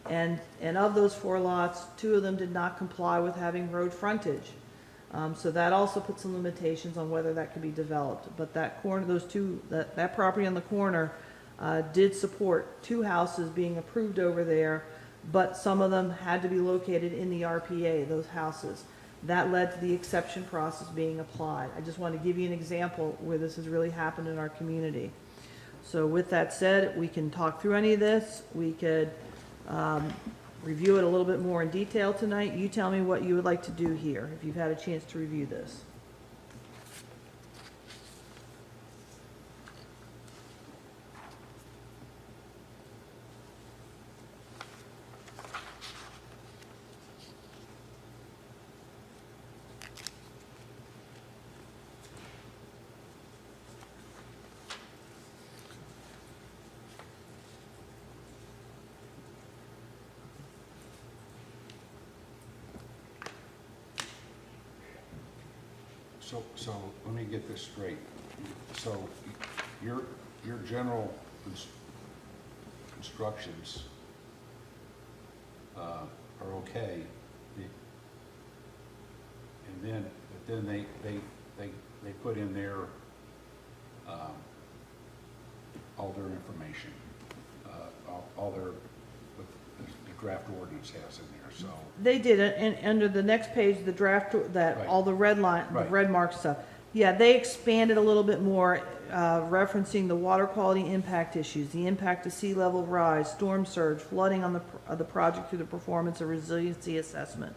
And of those 4 lots, 2 of them did not comply with having road frontage. So that also put some limitations on whether that could be developed. But that corner, that property on the corner did support 2 houses being approved over there, but some of them had to be located in the RPA, those houses. That led to the exception process being applied. I just want to give you an example where this has really happened in our community. So with that said, we can talk through any of this. We could review it a little bit more in detail tonight. You tell me what you would like to do here, if you've had a chance to review this. So let me get this straight. So your general instructions are okay. But then they put in there all their information, all their, what the draft ordinance has in there, so. They did it, and under the next page, the draft, that, Right. all the red line, the Right. red mark stuff. Yeah, they expanded a little bit more, referencing the water quality impact issues, the impact of sea level rise, storm surge, flooding on the project through the performance of resiliency assessment.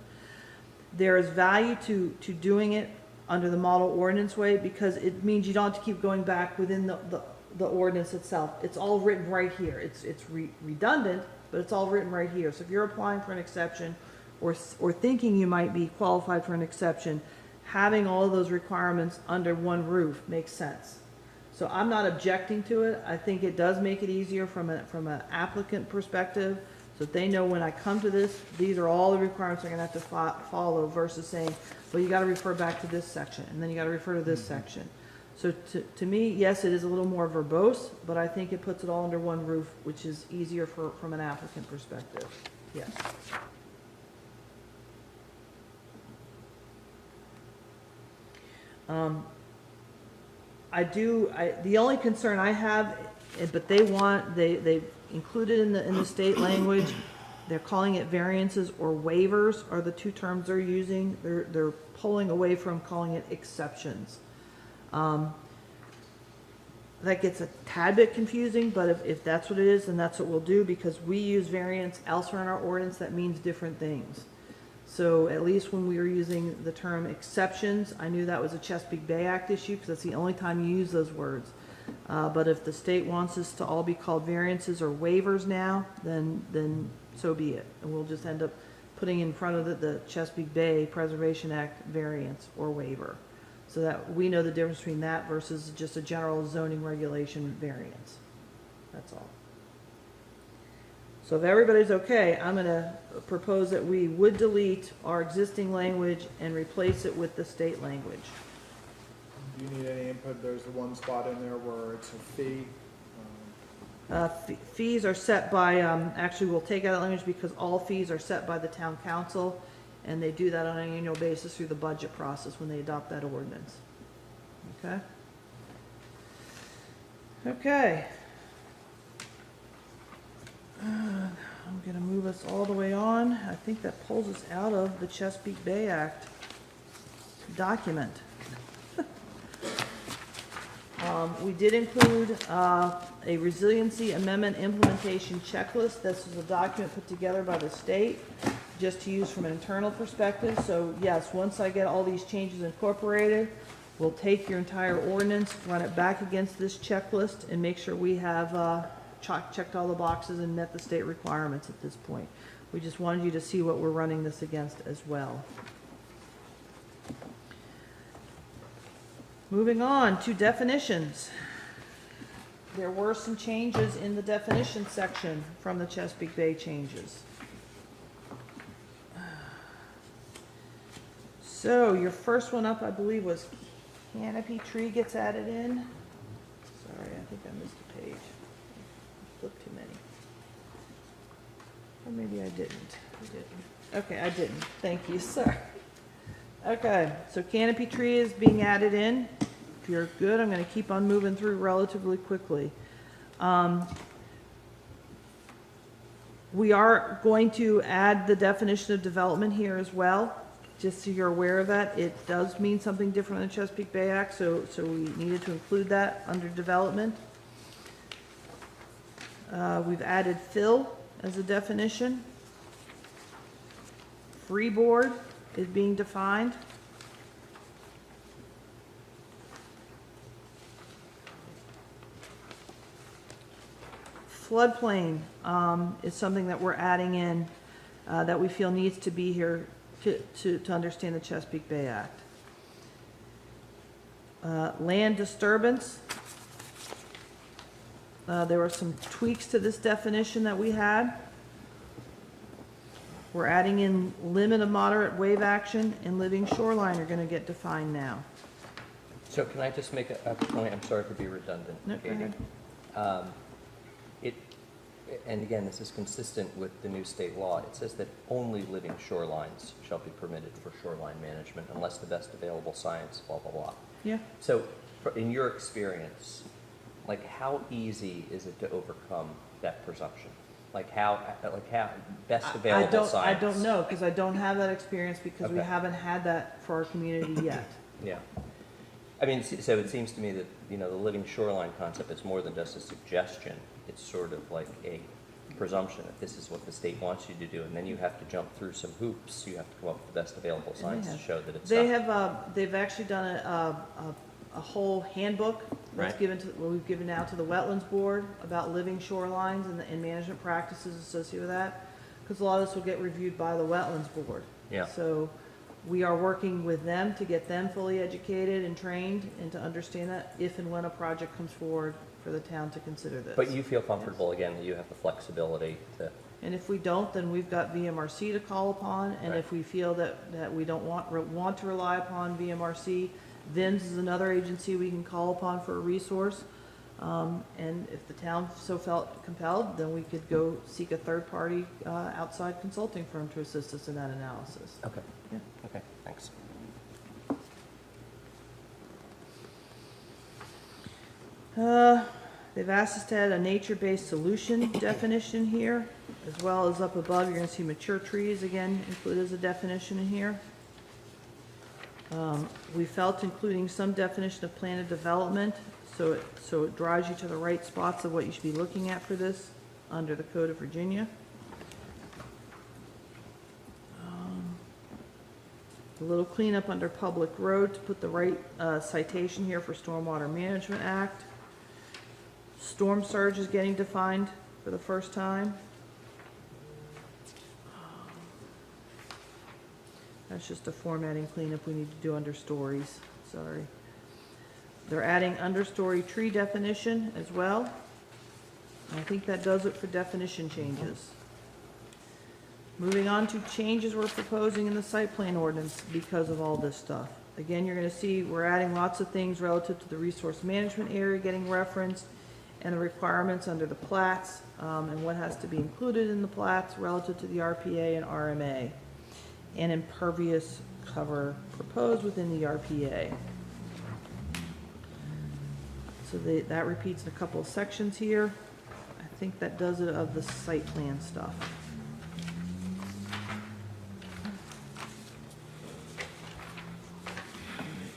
There is value to doing it under the model ordinance way, because it means you don't have to keep going back within the ordinance itself. It's all written right here. It's redundant, but it's all written right here. So if you're applying for an exception, or thinking you might be qualified for an exception, having all of those requirements under one roof makes sense. So I'm not objecting to it. I think it does make it easier from an applicant perspective, so that they know when I come to this, these are all the requirements they're gonna have to follow, versus saying, well, you gotta refer back to this section, and then you gotta refer to this section. So to me, yes, it is a little more verbose, but I think it puts it all under one roof, which is easier from an applicant perspective. Yes. The only concern I have, but they included in the state language, they're calling it variances or waivers are the 2 terms they're using. They're pulling away from calling it exceptions. That gets a tad bit confusing, but if that's what it is, then that's what we'll do, because we use variance elsewhere in our ordinance that means different things. So at least when we were using the term exceptions, I knew that was a Chesapeake Bay Act issue, because that's the only time you use those words. But if the state wants us to all be called variances or waivers now, then so be it. And we'll just end up putting in front of the Chesapeake Bay Preservation Act variance or waiver, so that we know the difference between that versus just a general zoning regulation variance. That's all. So if everybody's okay, I'm gonna propose that we would delete our existing language and replace it with the state language. Do you need any input? There's the one spot in there where it's a fee. Fees are set by, actually, we'll take out that language because all fees are set by the town council, and they do that on an annual basis through the budget process when they adopt that ordinance. Okay? Okay. I'm gonna move us all the way on. I think that pulls us out of the Chesapeake Bay Act document. We did include a resiliency amendment implementation checklist. This was a document put together by the state just to use from an internal perspective. So yes, once I get all these changes incorporated, we'll take your entire ordinance, run it back against this checklist, and make sure we have checked all the boxes and met the state requirements at this point. We just wanted you to see what we're running this against as well. Moving on to definitions. There were some changes in the definition section from the Chesapeake Bay changes. So your first one up, I believe, was canopy tree gets added in. Sorry, I think I missed a page. Flipped too many. Or maybe I didn't. Okay, I didn't. Thank you, sir. Okay, so canopy tree is being added in. If you're good, I'm going to keep on moving through relatively quickly. We are going to add the definition of development here as well, just so you're aware of that. It does mean something different in the Chesapeake Bay Act, so we needed to include that under development. We've added fill as a definition. Freeboard is being defined. Floodplain is something that we're adding in that we feel needs to be here to understand the Chesapeake Bay Act. Land disturbance. There were some tweaks to this definition that we had. We're adding in limit of moderate wave action and living shoreline are going to get defined now. So can I just make a point? I'm sorry to be redundant, No, go Katie. ahead. And again, this is consistent with the new state law. It says that only living shorelines shall be permitted for shoreline management unless the best available science, blah, blah, blah. Yeah. So in your experience, like how easy is it to overcome that presumption? Like how best available science? I don't know, because I don't have that experience because we Okay. haven't had that for our community yet. Yeah. I mean, so it seems to me that, you know, the living shoreline concept is more than just a suggestion. It's sort of like a presumption that this is what the state wants you to do, and then you have to jump through some hoops. You have to come up with the best available science to show that it's They not. have, they've actually done a whole handbook that's Right. given to, well, we've given out to the Wetlands Board about living shorelines and management practices associated with that, because a lot of this will get reviewed by the Wetlands Board. Yeah. So we are working with them to get them fully educated and trained and to understand that if and when a project comes forward for the town to consider this. But you feel comfortable, again, that you have the flexibility to, And if we don't, then we've got VMRC to call upon, and Right. if we feel that we don't want to rely upon VMRC, VIMS is another agency we can call upon for a resource. And if the town so felt compelled, then we could go seek a third-party, outside consulting firm to assist us in that analysis. okay, Yeah. okay, thanks. They've asked us to add a nature-based solution definition here, as well as up above, you're gonna see mature trees again included as a definition in here. We felt including some definition of planted development, so it drives you to the right spots of what you should be looking at for this under the Code of Virginia. A little cleanup under public road to put the right citation here for Stormwater Management Act. Storm surge is getting defined for the first time. That's just a formatting cleanup we need to do under stories, sorry. They're adding understory tree definition as well. And I think that does it for definition changes. Moving on to changes we're proposing in the site plan ordinance because of all this stuff. Again, you're gonna see we're adding lots of things relative to the resource management area getting referenced and the requirements under the plats, and what has to be included in the plats relative to the RPA and RMA, and impervious cover proposed within the RPA. So that repeats in a couple of sections here. I think that does it of the site plan stuff.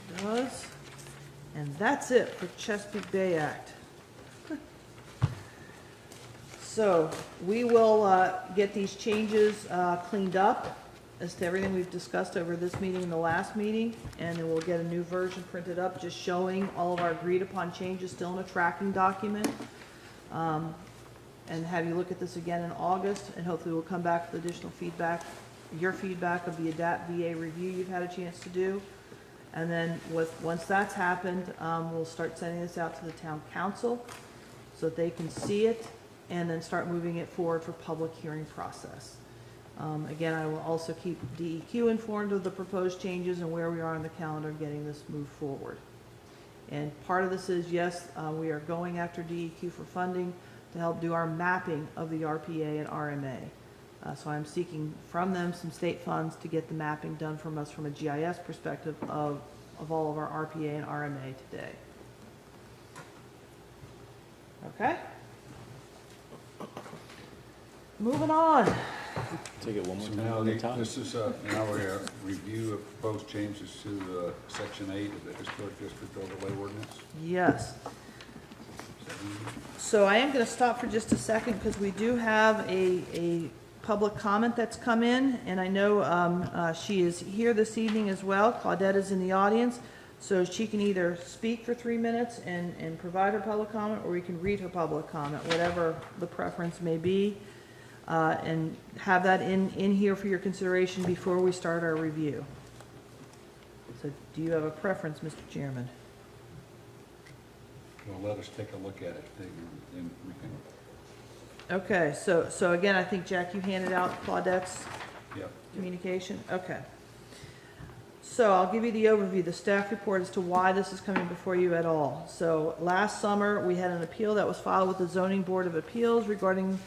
It does. And that's it for Chesapeake Bay Act. So we will get these changes cleaned up as to everything we've discussed over this meeting and the last meeting, and then we'll get a new version printed up just showing all of our agreed upon changes still in a tracking document. And have you look at this again in August, and hopefully we'll come back with additional feedback, your feedback of the ADAPT VA review you've had a chance to do. And then once that's happened, we'll start sending this out to the town council so that they can see it and then start moving it forward for public hearing process. Again, I will also keep DEQ informed of the proposed changes and where we are on the calendar getting this moved forward. And part of this is, yes, we are going after DEQ for funding to help do our mapping of the RPA and RMA. So I'm seeking from them some state funds to get the mapping done from us from a GIS perspective of all of our RPA and RMA today. Okay? Moving on. Take it one more So time now, at a time. this is, now we're a review of proposed changes to Section 8 of the Historic District Overlay Ordinance. Yes. So I am going to stop for just a second because we do have a public comment that's come in, and I know she is here this evening as well. Claudette is in the audience, so she can either speak for 3 minutes and provide her public comment, or we can read her public comment, whatever the preference may be, and have that in here for your consideration before we start our review. So do you have a preference, Mr. Chairman? Well, let us take a look at it, then we can, Okay, so again, I think, Jack, you handed out Claudette's yep. communication? Okay. So I'll give you the overview, the staff report as to why this is coming before you at all. So last summer, we had an appeal that was filed with the Zoning Board of Appeals regarding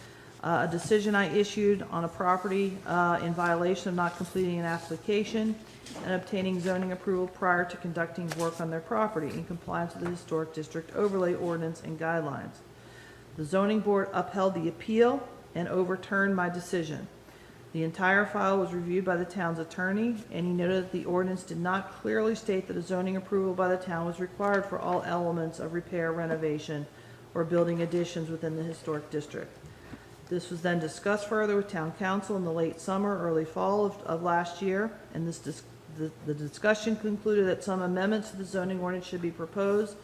a decision I issued on a property in violation of not completing an application and obtaining zoning approval prior to conducting work on their property in compliance with the Historic District Overlay Ordinance and guidelines. The zoning board upheld the appeal and overturned my decision. The entire file was reviewed by the town's attorney, and he noted that the ordinance did not clearly state that a zoning approval by the town was required for all elements of repair, renovation, or building additions within the historic district. This was then discussed further with town council in the late summer, early fall of last year, and the discussion concluded that some amendments to the zoning ordinance should be proposed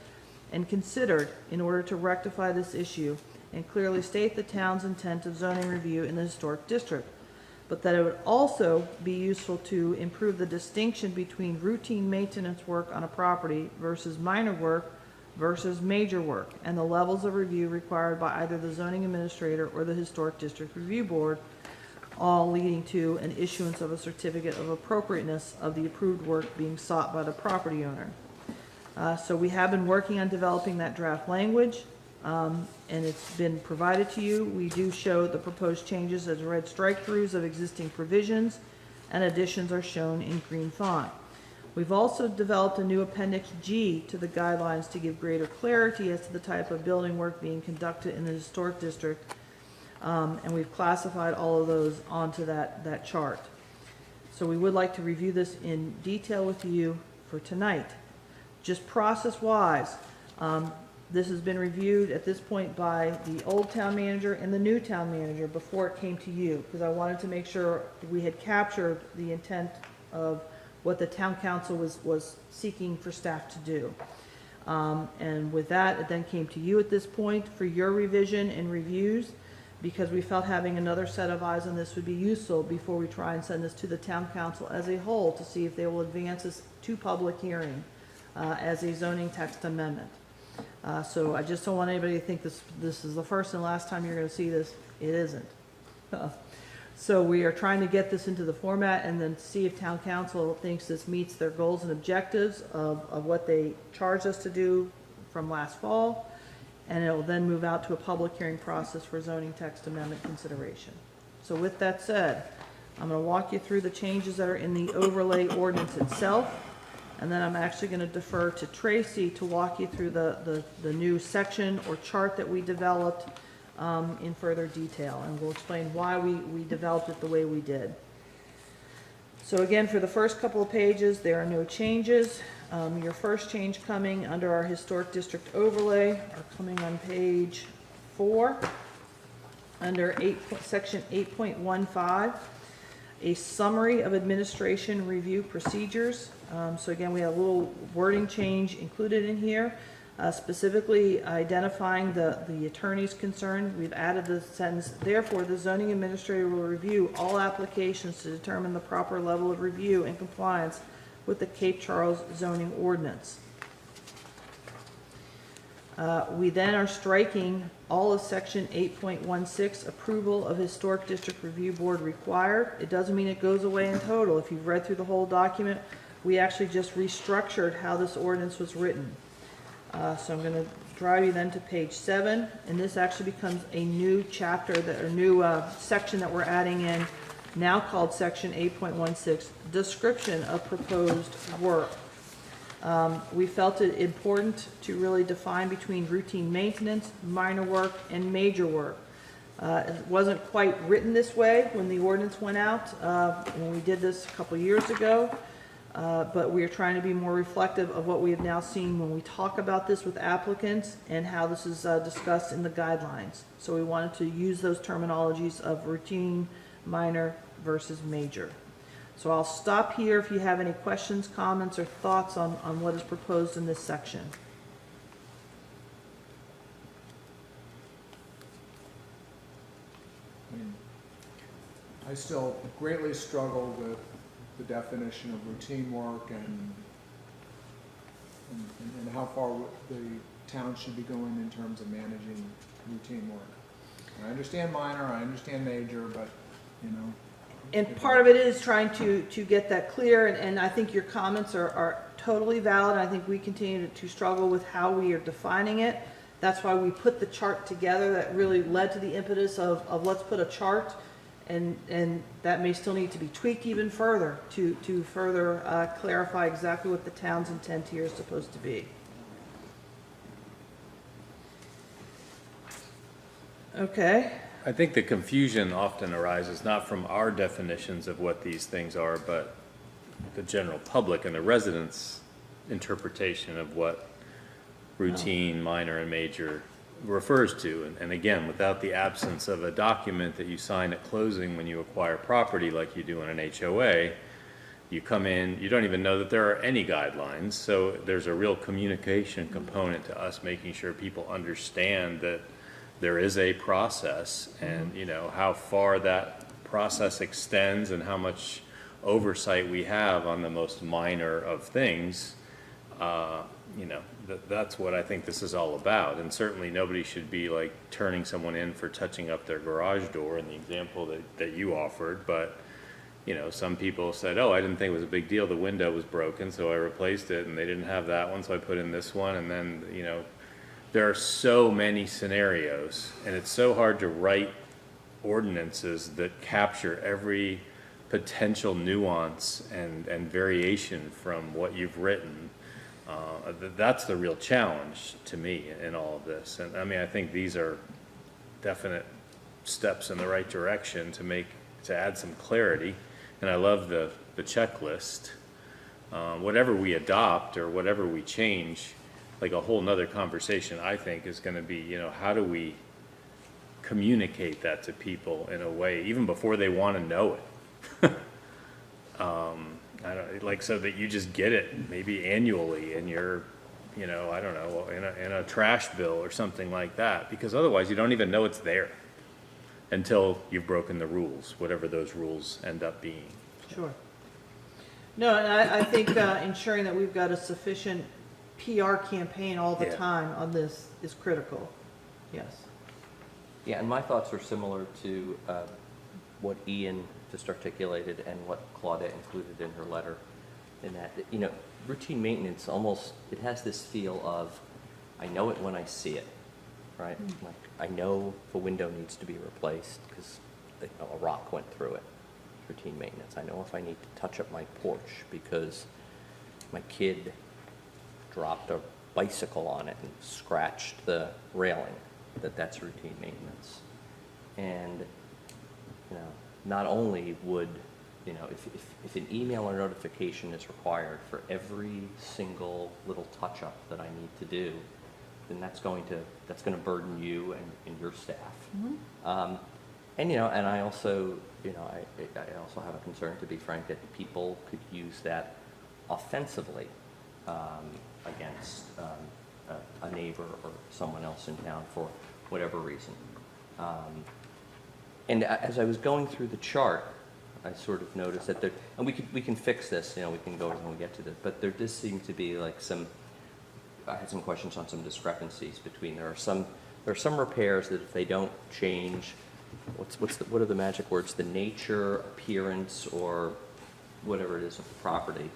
and considered in order to rectify this issue and clearly state the town's intent of zoning review in the historic district, but that it would also be useful to improve the distinction between routine maintenance work on a property versus minor work versus major work, and the levels of review required by either the zoning administrator or the historic district review board, all leading to an issuance of a certificate of appropriateness of the approved work being sought by the property owner. So we have been working on developing that draft language, and it's been provided to you. We do show the proposed changes as red strike-throughs of existing provisions, and additions are shown in green font. We've also developed a new Appendix G to the guidelines to give greater clarity as to the type of building work being conducted in the historic district, and we've classified all of those onto that chart. So we would like to review this in detail with you for tonight. Just process-wise, this has been reviewed at this point by the old town manager and the new town manager before it came to you, because I wanted to make sure we had captured the intent of what the town council was seeking for staff to do. And with that, it then came to you at this point for your revision and reviews, because we felt having another set of eyes on this would be useful before we try and send this to the town council as a whole to see if they will advance this to public hearing as a zoning text amendment. So I just don't want anybody to think this is the first and last time you're going to see this. It isn't. So we are trying to get this into the format and then see if town council thinks this meets their goals and objectives of what they charged us to do from last fall. And it will then move out to a public hearing process for zoning text amendment consideration. So with that said, I'm going to walk you through the changes that are in the overlay ordinance itself. And then I'm actually going to defer to Tracy to walk you through the new section or chart that we developed in further detail. And we'll explain why we developed it the way we did. So again, for the first couple of pages, there are no changes. Your first change coming under our historic district overlay are coming on page 4, under section 8.15, a summary of administration review procedures. So again, we have a little wording change included in here, specifically identifying the attorney's concern. We've added the sentence, therefore, the zoning administrator will review all applications to determine the proper level of review and compliance with the Cape Charles zoning ordinance. We then are striking all of section 8.16, approval of historic district review board required. It doesn't mean it goes away in total. If you've read through the whole document, we actually just restructured how this ordinance was written. So I'm going to drive you then to page 7, and this actually becomes a new chapter, a new section that we're adding in, now called section 8.16, description of proposed work. We felt it important to really define between routine maintenance, minor work, and major work. It wasn't quite written this way when the ordinance went out, when we did this a couple years ago, but we are trying to be more reflective of what we have now seen when we talk about this with applicants and how this is discussed in the guidelines. So we wanted to use those terminologies of routine, minor versus major. So I'll stop here if you have any questions, comments, or thoughts on what is proposed in this section. I still greatly struggle with the definition of routine work and how far the town should be going in terms of managing routine work. I understand minor, I understand major, but, you know. And part of it is trying to get that clear, and I think your comments are totally valid. I think we continue to struggle with how we are defining it. That's why we put the chart together. That really led to the impetus of let's put a chart, and that may still need to be tweaked even further to further clarify exactly what the town's intent here is supposed to be. Okay. I think the confusion often arises not from our definitions of what these things are, but the general public and the residents' interpretation of what routine, minor, and major refers to. And again, without the absence of a document that you sign at closing when you acquire property like you do in an HOA, you come in, you don't even know that there are any guidelines. So there's a real communication component to us making sure people understand that there is a process, and you know how far that process extends and how much oversight we have on the most minor of things. You know, that's what I think this is all about. And certainly nobody should be like turning someone in for touching up their garage door in the example that you offered. But you know, some people said, oh, I didn't think it was a big deal, the window was broken, so I replaced it, and they didn't have that one, so I put in this one. And then, you know, there are so many scenarios, and it's so hard to write ordinances that capture every potential nuance and variation from what you've written. That's the real challenge to me in all of this. And I mean, I think these are definite steps in the right direction to add some clarity. And I love the checklist. Whatever we adopt or whatever we change, like a whole nother conversation, I think, is going to be, you know, how do we communicate that to people in a way, even before they want to know it? I don't, like, so that you just get it maybe annually in your, you know, I don't know, in a trash bill or something like that, because otherwise you don't even know it's there until you've broken the rules, whatever those rules end up being. Sure. No, and I think ensuring that we've got a sufficient PR campaign all the Yeah. time on this is critical. Yes. Yeah, and my thoughts are similar to what Ian just articulated and what Claudette included in her letter, in that, you know, routine maintenance almost, it has this feel of, I know it when I see it, right? Like, I know if a window needs to be replaced because a rock went through it. Routine maintenance. I know if I need to touch up my porch because my kid dropped a bicycle on it and scratched the railing, that's routine maintenance. And, you know, not only would, you know, if an email or notification is required for every single little touch-up that I need to do, then that's going to burden you and your staff. And, you know, and I also, you know, I also have a concern, to be frank, that people could use that offensively against a neighbor or someone else in town for whatever reason. And as I was going through the chart, I sort of noticed that there, and we can fix this, you know, we can go when we get to this, but there does seem to be like I had some questions on some discrepancies between, there are some repairs that if they don't change, what are the magic words? The nature, appearance, or whatever it is of the property.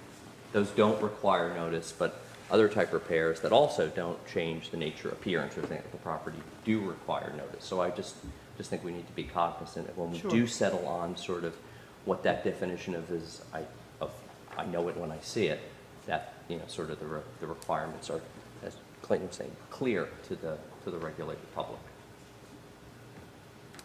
Those don't require notice, but other type repairs that also don't change the nature, appearance, or things of the property do require notice. So I just think we need to be cognizant that when we Sure. do settle on sort of what that definition of is, I know it when I see it, that, you know, sort of the requirements are, as Clayton was saying, clear to the regulated public.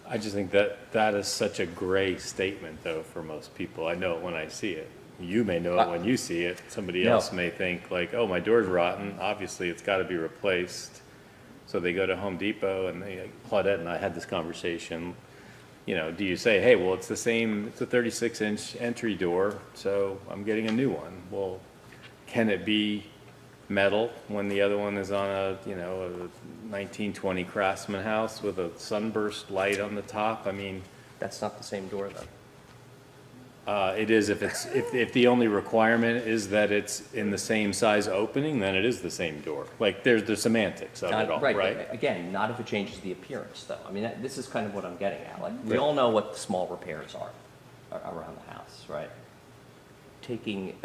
I just think that is such a gray statement, though, for most people. I know it when I see it. You may know it when you see it. Somebody No. else may think like, oh, my door's rotten. Obviously, it's got to be replaced. So they go to Home Depot, and Claudette and I had this conversation. You know, do you say, hey, well, it's it's a 36-inch entry door, so I'm getting a new one. Well, can it be metal when the other one is on a 1920 Craftsman house with a sunburst light on the top? I mean, That's not the same door, though. it is if the only requirement is that it's in the same size opening, then it is the same door. Like, there's the semantics of it all, Right, right? but again, not if it changes the appearance, though. I mean, this is kind of what I'm getting at. Like, we all know what the small repairs are around the house, right? Changing,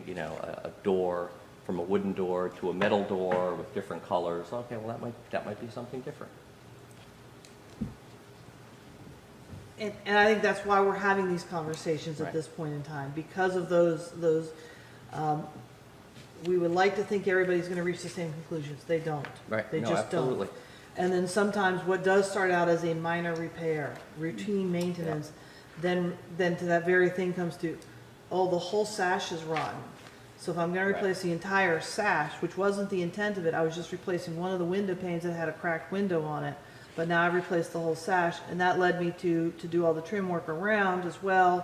you know, a door from a wooden door to a metal door with different colors. Okay, well, that might be something different. And I think that's why we're having these conversations at Right. this point in time, because of those, we would like to think everybody's going to reach the same conclusions. They don't. Right. They No, just absolutely. don't. And then sometimes what does start out as a minor repair, routine maintenance, then to that very thing comes to, oh, the whole sash is rotten. So if I'm going to Right. replace the entire sash, which wasn't the intent of it, I was just replacing one of the window panes that had a cracked window on it. But now I've replaced the whole sash, and that led me to do all the trim work around as well.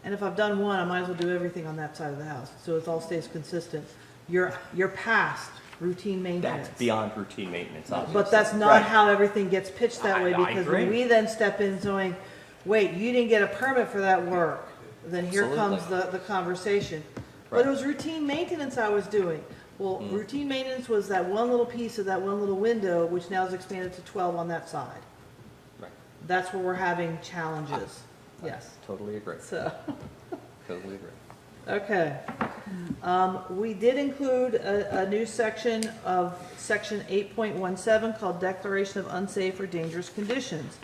And if I've done one, I might as well do everything on that side of the house, so it all stays consistent. You're past routine maintenance. That's beyond routine maintenance, obviously. But that's not Right. how everything gets pitched that way, I because when agree. we then step in going, wait, you didn't get a permit for that work, then here comes the conversation. But it Right. was routine maintenance I was doing. Well, routine maintenance was that one little piece of that one little window, which now is expanded to 12 on that side. Right. That's where we're having challenges. Yes, Totally agree. so, Totally agree. okay. We did include a new section of section 8.17 called Declaration of Unsafe or Dangerous Conditions,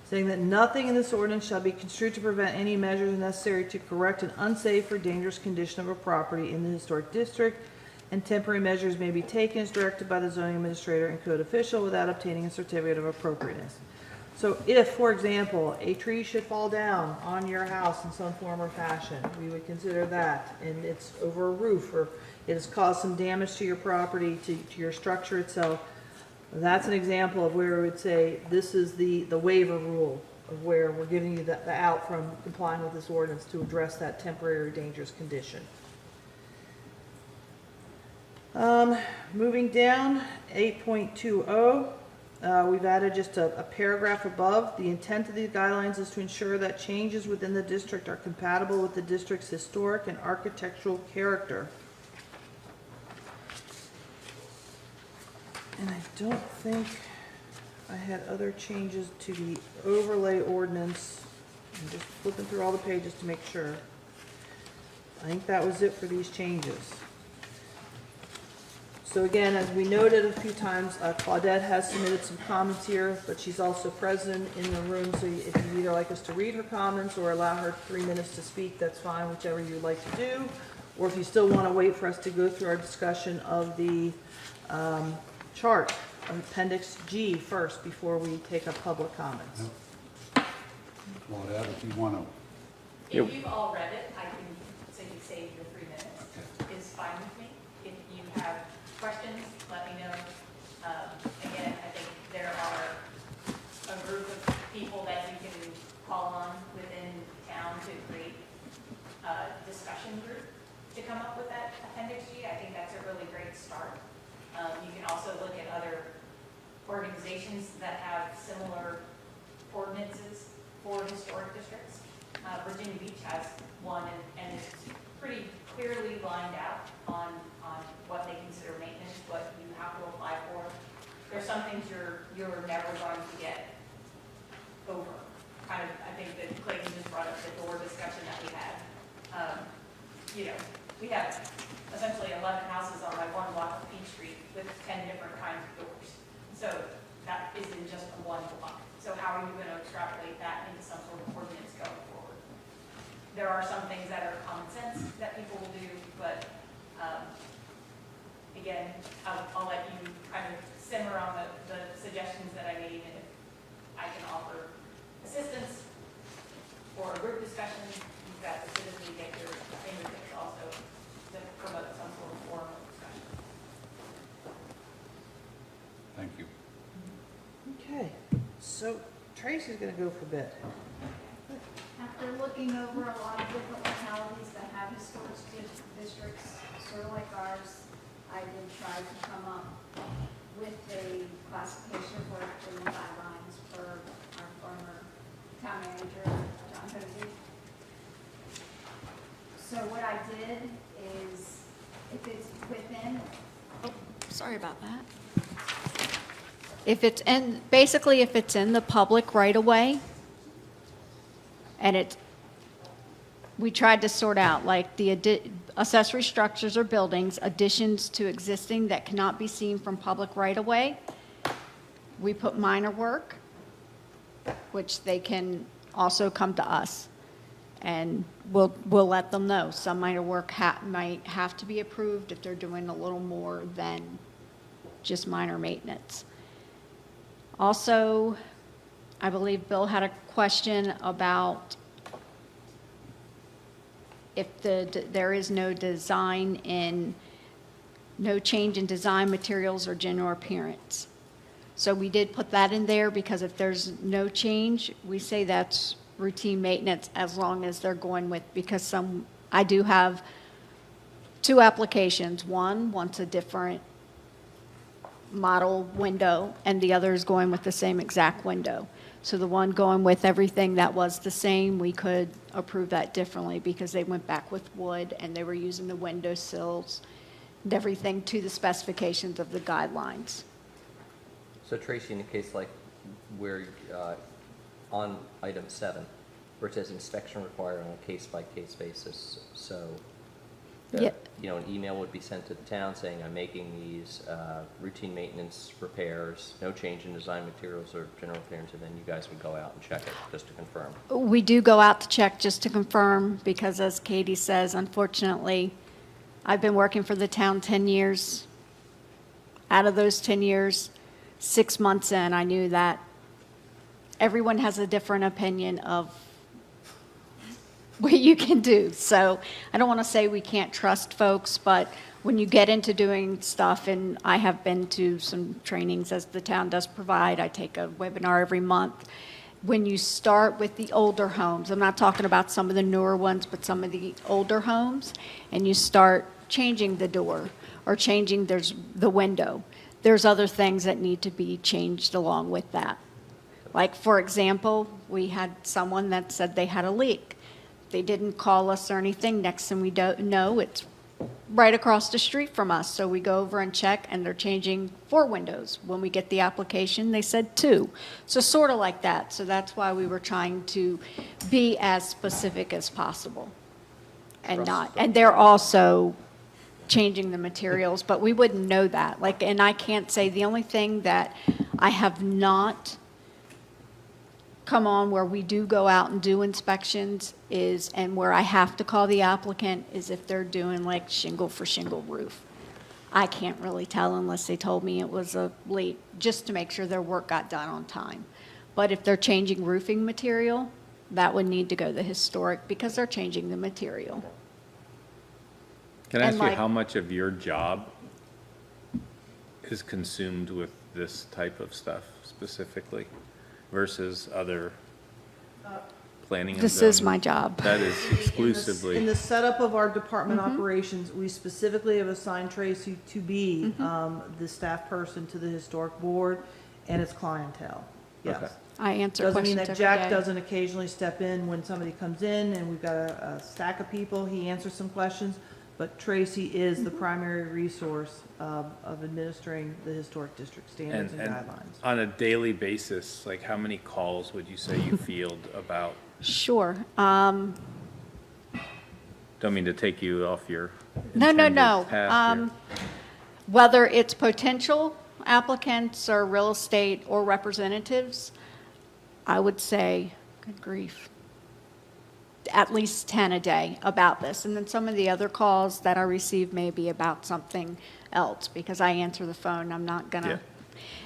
saying that nothing in this ordinance shall be construed to prevent any measures necessary to correct an unsafe or dangerous condition of a property in the historic district, and temporary measures may be taken as directed by the zoning administrator and code official without obtaining a certificate of appropriateness. So if, for example, a tree should fall down on your house in some form or fashion, we would consider that, and it's over a roof, or it has caused some damage to your property, to your structure itself, that's an example of where we would say, this is the waiver rule of where we're giving you the out from complying with this ordinance to address that temporary dangerous condition. Moving down, 8.20, we've added just a paragraph above. The intent of these guidelines is to ensure that changes within the district are compatible with the district's historic and architectural character. And I don't think I had other changes to the overlay ordinance. I'm just flipping through all the pages to make sure. I think that was it for these changes. So again, as we noted a few times, Claudette has submitted some comments here, but she's also present in the room, so if you either like us to read her comments or allow her 3 minutes to speak, that's fine, whichever you'd like to do. Or if you still want to wait for us to go through our discussion of the chart, Appendix G first, before we take up public comments. Claudette, if you want to, If you've all read it, I can, so you save your 3 minutes, is fine with me. If you have questions, let me know. Again, I think there are a group of people that you can call on within town to create a discussion group to come up with that Appendix G. I think that's a really great start. You can also look at other organizations that have similar ordinances for historic districts. Virginia Beach has one, and it's pretty clearly lined out on what they consider maintenance, what you have to apply for. There's some things you're never going to get over. Kind of, I think that Clayton just brought up the door discussion that we had. We have essentially 11 houses on my one block of Peach Street with 10 different kinds of doors. So that isn't just a one block. So how are you going to extrapolate that into some sort of ordinance going forward? There are some things that are common sense that people will do, but again, I'll let you kind of simmer on the suggestions that I made, and if I can offer assistance or a group discussion, you've got the citizen get your fingertips also to promote some sort of formal discussion. thank you. Okay, so Tracy's gonna go for bed. After looking over a lot of different localities that have historic districts, sort of like ours, I did try to come up with a classification for actually guidelines for our former town manager, John Hosey. So what I did is, if it's within, Sorry about that. If it's in, basically if it's in the public right of way, and we tried to sort out like the accessory structures or buildings, additions to existing that cannot be seen from public right of way. We put minor work, which they can also come to us, and we'll let them know. Some minor work might have to be approved if they're doing a little more than just minor maintenance. Also, I believe Bill had a question about if there is no change in design, materials, or general appearance. So we did put that in there because if there's no change, we say that's routine maintenance as long as they're going with, because I do have 2 applications. One wants a different model window, and the other is going with the same exact window. So the one going with everything that was the same, we could approve that differently because they went back with wood and they were using the window sills and everything to the specifications of the guidelines. So Tracy, in a case like where, on item 7, where it says inspection required on a case-by-case basis, so, Yeah. an email would be sent to the town saying, I'm making these routine maintenance repairs, no change in design materials or general appearance, and then you guys would go out and check it just to confirm. We do go out to check just to confirm because, as Katie says, unfortunately, I've been working for the town 10 years. Out of those 10 years, 6 months in, I knew that everyone has a different opinion of what you can do. So I don't want to say we can't trust folks, but when you get into doing stuff, and I have been to some trainings as the town does provide, I take a webinar every month, when you start with the older homes, I'm not talking about some of the newer ones, but some of the older homes, and you start changing the door or changing the window, there's other things that need to be changed along with that. Like, for example, we had someone that said they had a leak. They didn't call us or anything. Next thing we don't know, it's right across the street from us. So we go over and check, and they're changing 4 windows. When we get the application, they said 2. So sort of like that. So that's why we were trying to be as specific as possible. And they're also changing the materials, but we wouldn't know that. Like, and I can't say, the only thing that I have not come on where we do go out and do inspections is, and where I have to call the applicant, is if they're doing like shingle for shingle roof. I can't really tell unless they told me it was a leak, just to make sure their work got done on time. But if they're changing roofing material, that would need to go to the historic because they're changing the material. Can I And ask you like- how much of your job is consumed with this type of stuff specifically versus other planning and This is zoning? my job. That is In exclusively, the setup of our department operations, we specifically have assigned Tracy to be the staff person to the historic board and its clientele. Okay. Yes. I answer Doesn't mean questions that every Jack day. doesn't occasionally step in when somebody comes in and we've got a stack of people, he answers some questions, but Tracy is the primary resource of administering the historic district standards and and guidelines. on a daily basis, like how many calls would you say you field about, Sure. don't mean to take you off your No. intended path here. Whether it's potential applicants or real estate or representatives, I would say, good grief, at least 10 a day about this. And then some of the other calls that I receive may be about something else, because I answer the phone, I'm not Yeah. gonna.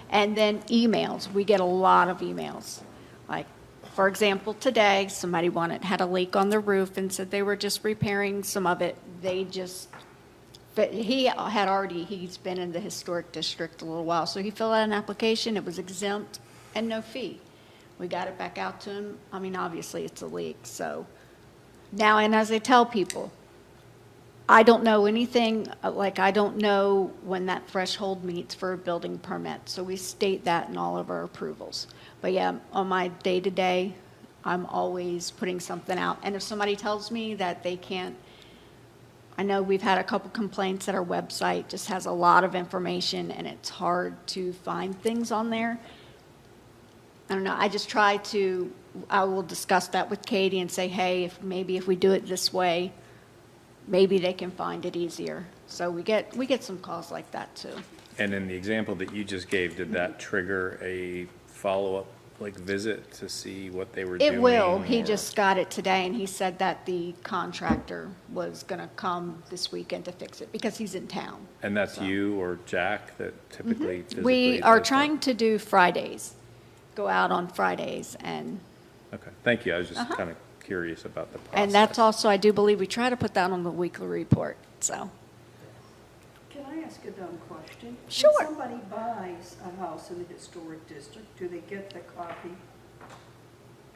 And then emails, we get a lot of emails. Like, for example, today, somebody had a leak on the roof and said they were just repairing some of it. But he's been in the historic district a little while, so he filled out an application, it was exempt and no fee. We got it back out to him. I mean, obviously, it's a leak, so. Now, and as I tell people, I don't know anything, like, I don't know when that threshold meets for a building permit, so we state that in all of our approvals. But yeah, on my day-to-day, I'm always putting something out. And if somebody tells me that they can't, I know we've had a couple complaints that our website just has a lot of information and it's hard to find things on there. I don't know, I just try to, I will discuss that with Katie and say, hey, if we do it this way, maybe they can find it easier. So we get some calls like that too. And in the example that you just gave, did that trigger a follow-up, like, visit to see what they were doing? It will, he or- just got it today and he said that the contractor was gonna come this weekend to fix it because he's in town. And that's you or Jack that typically physically We are does that? trying to do Fridays, go out on Fridays, and Okay, thank you. I was just kind of curious about the process. And that's also, I do believe, we try to put that on the weekly report, so. Can I ask a dumb question? Sure. When somebody buys a house in the historic district, do they get the copy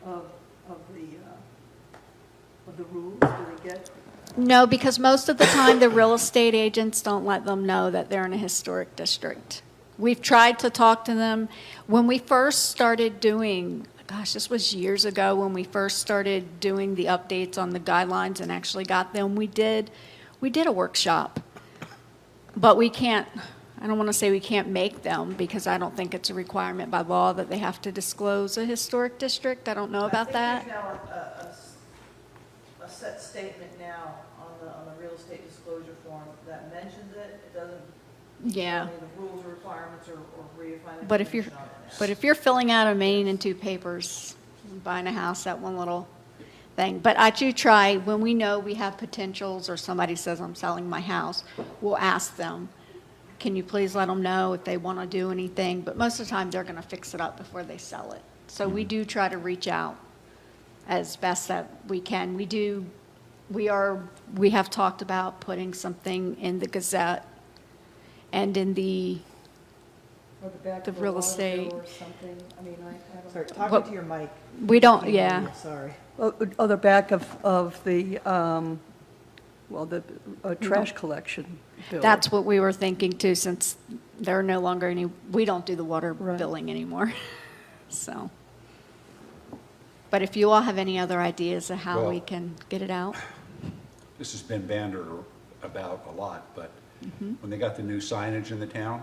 of the rules? Do they get? No, because most of the time, the real estate agents don't let them know that they're in a historic district. We've tried to talk to them. When we first started doing, gosh, this was years ago, when we first started doing the updates on the guidelines and actually got them, we did a workshop. But we can't, I don't want to say we can't make them, because I don't think it's a requirement by law that they have to disclose a historic district. I don't know about that. I think there's now a set statement now on the real estate disclosure form that mentions it. It doesn't Yeah. tell me the rules or requirements or where you find But if you're, information on it now. but if you're filling out a million and 2 papers, buying a house, that one little thing. But I do try, when we know we have potentials or somebody says, I'm selling my house, we'll ask them, can you please let them know if they want to do anything? But most of the time, they're going to fix it up before they sell it. So we do try to reach out as best that we can. We have talked about putting something in the Gazette and in the Or the back The of a real water estate. bill or something, I mean, I don't. Sorry, talking What- to your mic. We don't, Can't hear yeah. you, Sorry. Oh, the back of the, well, the trash collection bill. That's what we were thinking too, since there are no longer any, we don't do the water Right. billing anymore, so. But if you all have any other ideas of how we Well- can get it out, This has been bantered about a lot, but Mm-hmm. when they got the new signage in the town,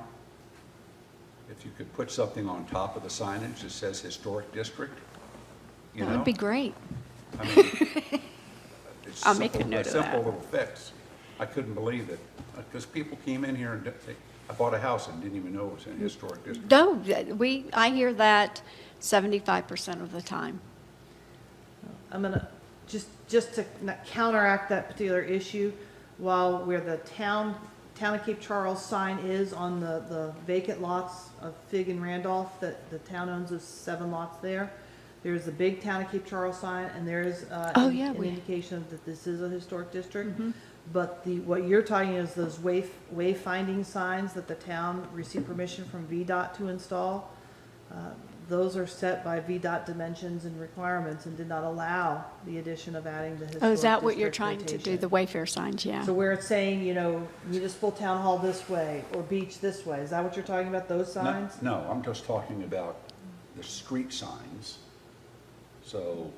if you could put something on top of the signage that says Historic District, you that know? would be great. I mean, it's I'll make a simple- note of simple that. little fix. I couldn't believe it, because people came in here and I bought a house and didn't even know it was in a historic district. No, I hear that 75% of the time. I'm gonna, just to counteract that particular issue, while where the town of Cape Charles sign is on the vacant lots of Fig and Randolph, that the town owns those 7 lots there, there's the big town of Cape Charles sign, and there's Oh, yeah, an we- indication that this is a historic district. Mm-hmm. But what you're talking is those wayfinding signs that the town received permission from VDOT to install. Those are set by VDOT dimensions and requirements and did not allow the addition of adding the historic Oh, is that what you're district trying to do, notation. the Wayfair signs, yeah? So where it's saying, municipal town hall this way, or beach this way, is that what you're talking about, those No- signs? No, I'm just talking about the street signs. So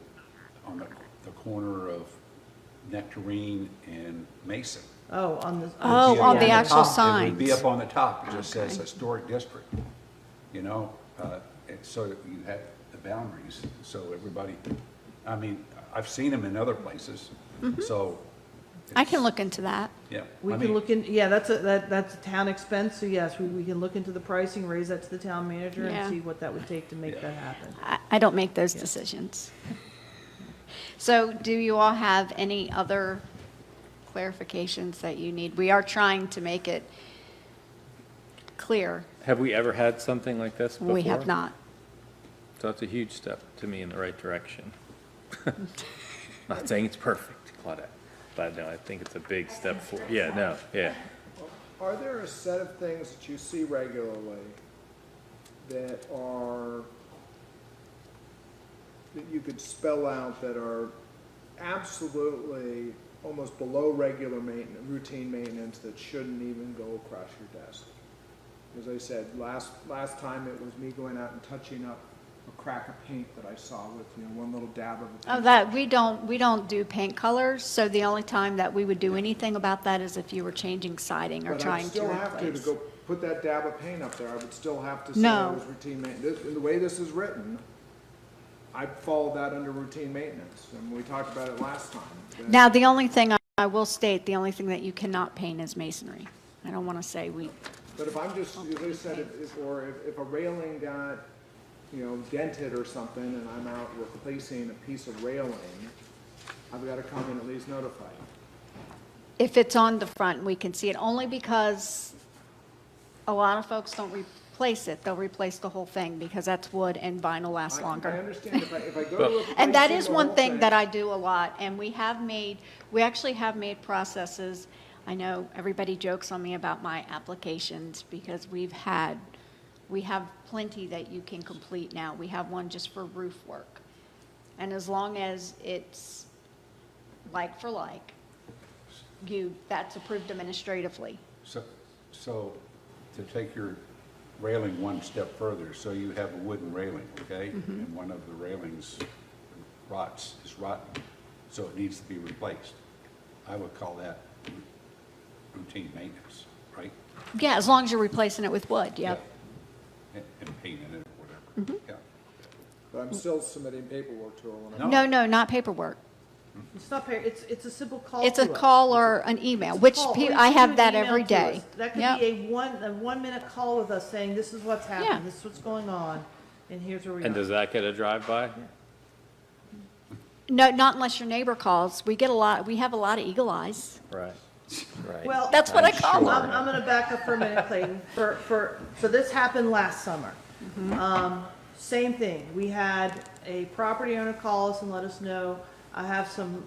on the corner of Nectarine and Mason. Oh, on the. Oh, It'd be on up the actual top. It would be signs. up on the top, it just says Okay. Historic District, you know? So that you have the boundaries, so everybody, I mean, I've seen them in other places, so. Mm-hmm. I can it's- look into that. Yeah. We I can mean, look in, yeah, that's a town expense, so yes, we can look into the pricing, raise that to the town manager Yeah. and see what that would take to make that happen. I don't make those Yeah. decisions. So do you all have any other clarifications that you need? We are trying to make it clear. Have we ever had something like this before? We have not. So that's a huge step to me in the right direction. Not saying it's perfect, Claudette, but no, I think it's a big step forward. Yeah, no, yeah. Are there a set of things that you see regularly that you could spell out that are absolutely almost below regular maintenance, routine maintenance that shouldn't even go across your desk? As I said, last time it was me going out and touching up a crack of paint that I saw with, one little dab of it. Oh, that, we don't do paint colors, so the only time that we would do anything about that is if you were changing siding or But I'd trying to still have to replace. go put that dab of paint up there, I would still have to say No. that was routine maintenance. In the way this is written, I'd follow that under routine maintenance, and we talked about it last time. that- Now, the only thing I will state, the only thing that you cannot paint is masonry. I don't want to say we, But if I'm just, as I said, if a railing got, dented or something, and I'm out replacing a piece of railing, I've got to come and at least notify you. if it's on the front, we can see it, only because a lot of folks don't replace it. They'll replace the whole thing because that's wood and vinyl lasts I longer. understand, if I go to replacing And that is the one whole thing that I do a lot, and we actually have made processes. I know everybody jokes on me about my applications because we have plenty that you can complete now. We have one just for roof work. And as long as it's like for like, that's approved administratively. So to take your railing one step further, so you have a wooden railing, okay? And one of the railings is rotten, so it needs to be replaced. I would call that routine maintenance, right? Yeah, as long as you're replacing it with wood, yep. Yeah. And painting it or whatever, yeah. But I'm still submitting paperwork to her when I. No. No, not paperwork. It's not, it's a simple call It's a to us. call or an email, It's a which call, or you I can have do that an email every to day. us. That could Yep. be a 1-minute call with us saying, this is what's Yeah. happening, this is what's going on, and here's where we are. And does that get a drive-by? No, not unless your neighbor calls. We have a lot of eagle eyes. Right, right. Well, That's what I call sure. them. I'm gonna back up for a minute, Clayton. So this happened last summer. Same thing. We had a property owner call us and let us know, I have some,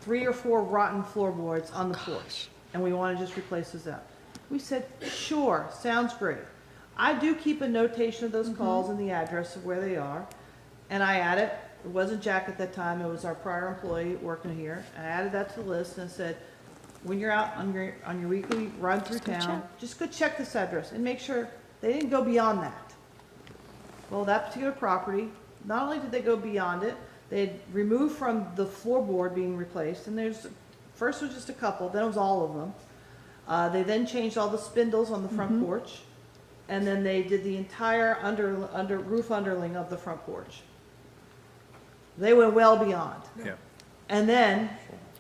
3 or 4 rotten floorboards on the porch, and we wanna just replace those out. We said, sure, sounds great. I do keep a notation of those calls and the address of where they are, and I add it. It wasn't Jack at that time, it was our prior employee working here. I added that to the list and said, when you're out on your weekly run through go town, check. just go check this address and make sure they didn't go beyond that. Well, that particular property, not only did they go beyond it, they had removed from the floorboard being replaced, and first was just a couple, then it was all of them. They then changed all the spindles on the front porch, and then they did the entire roof underling of the front porch. They went well beyond. Yeah. And then,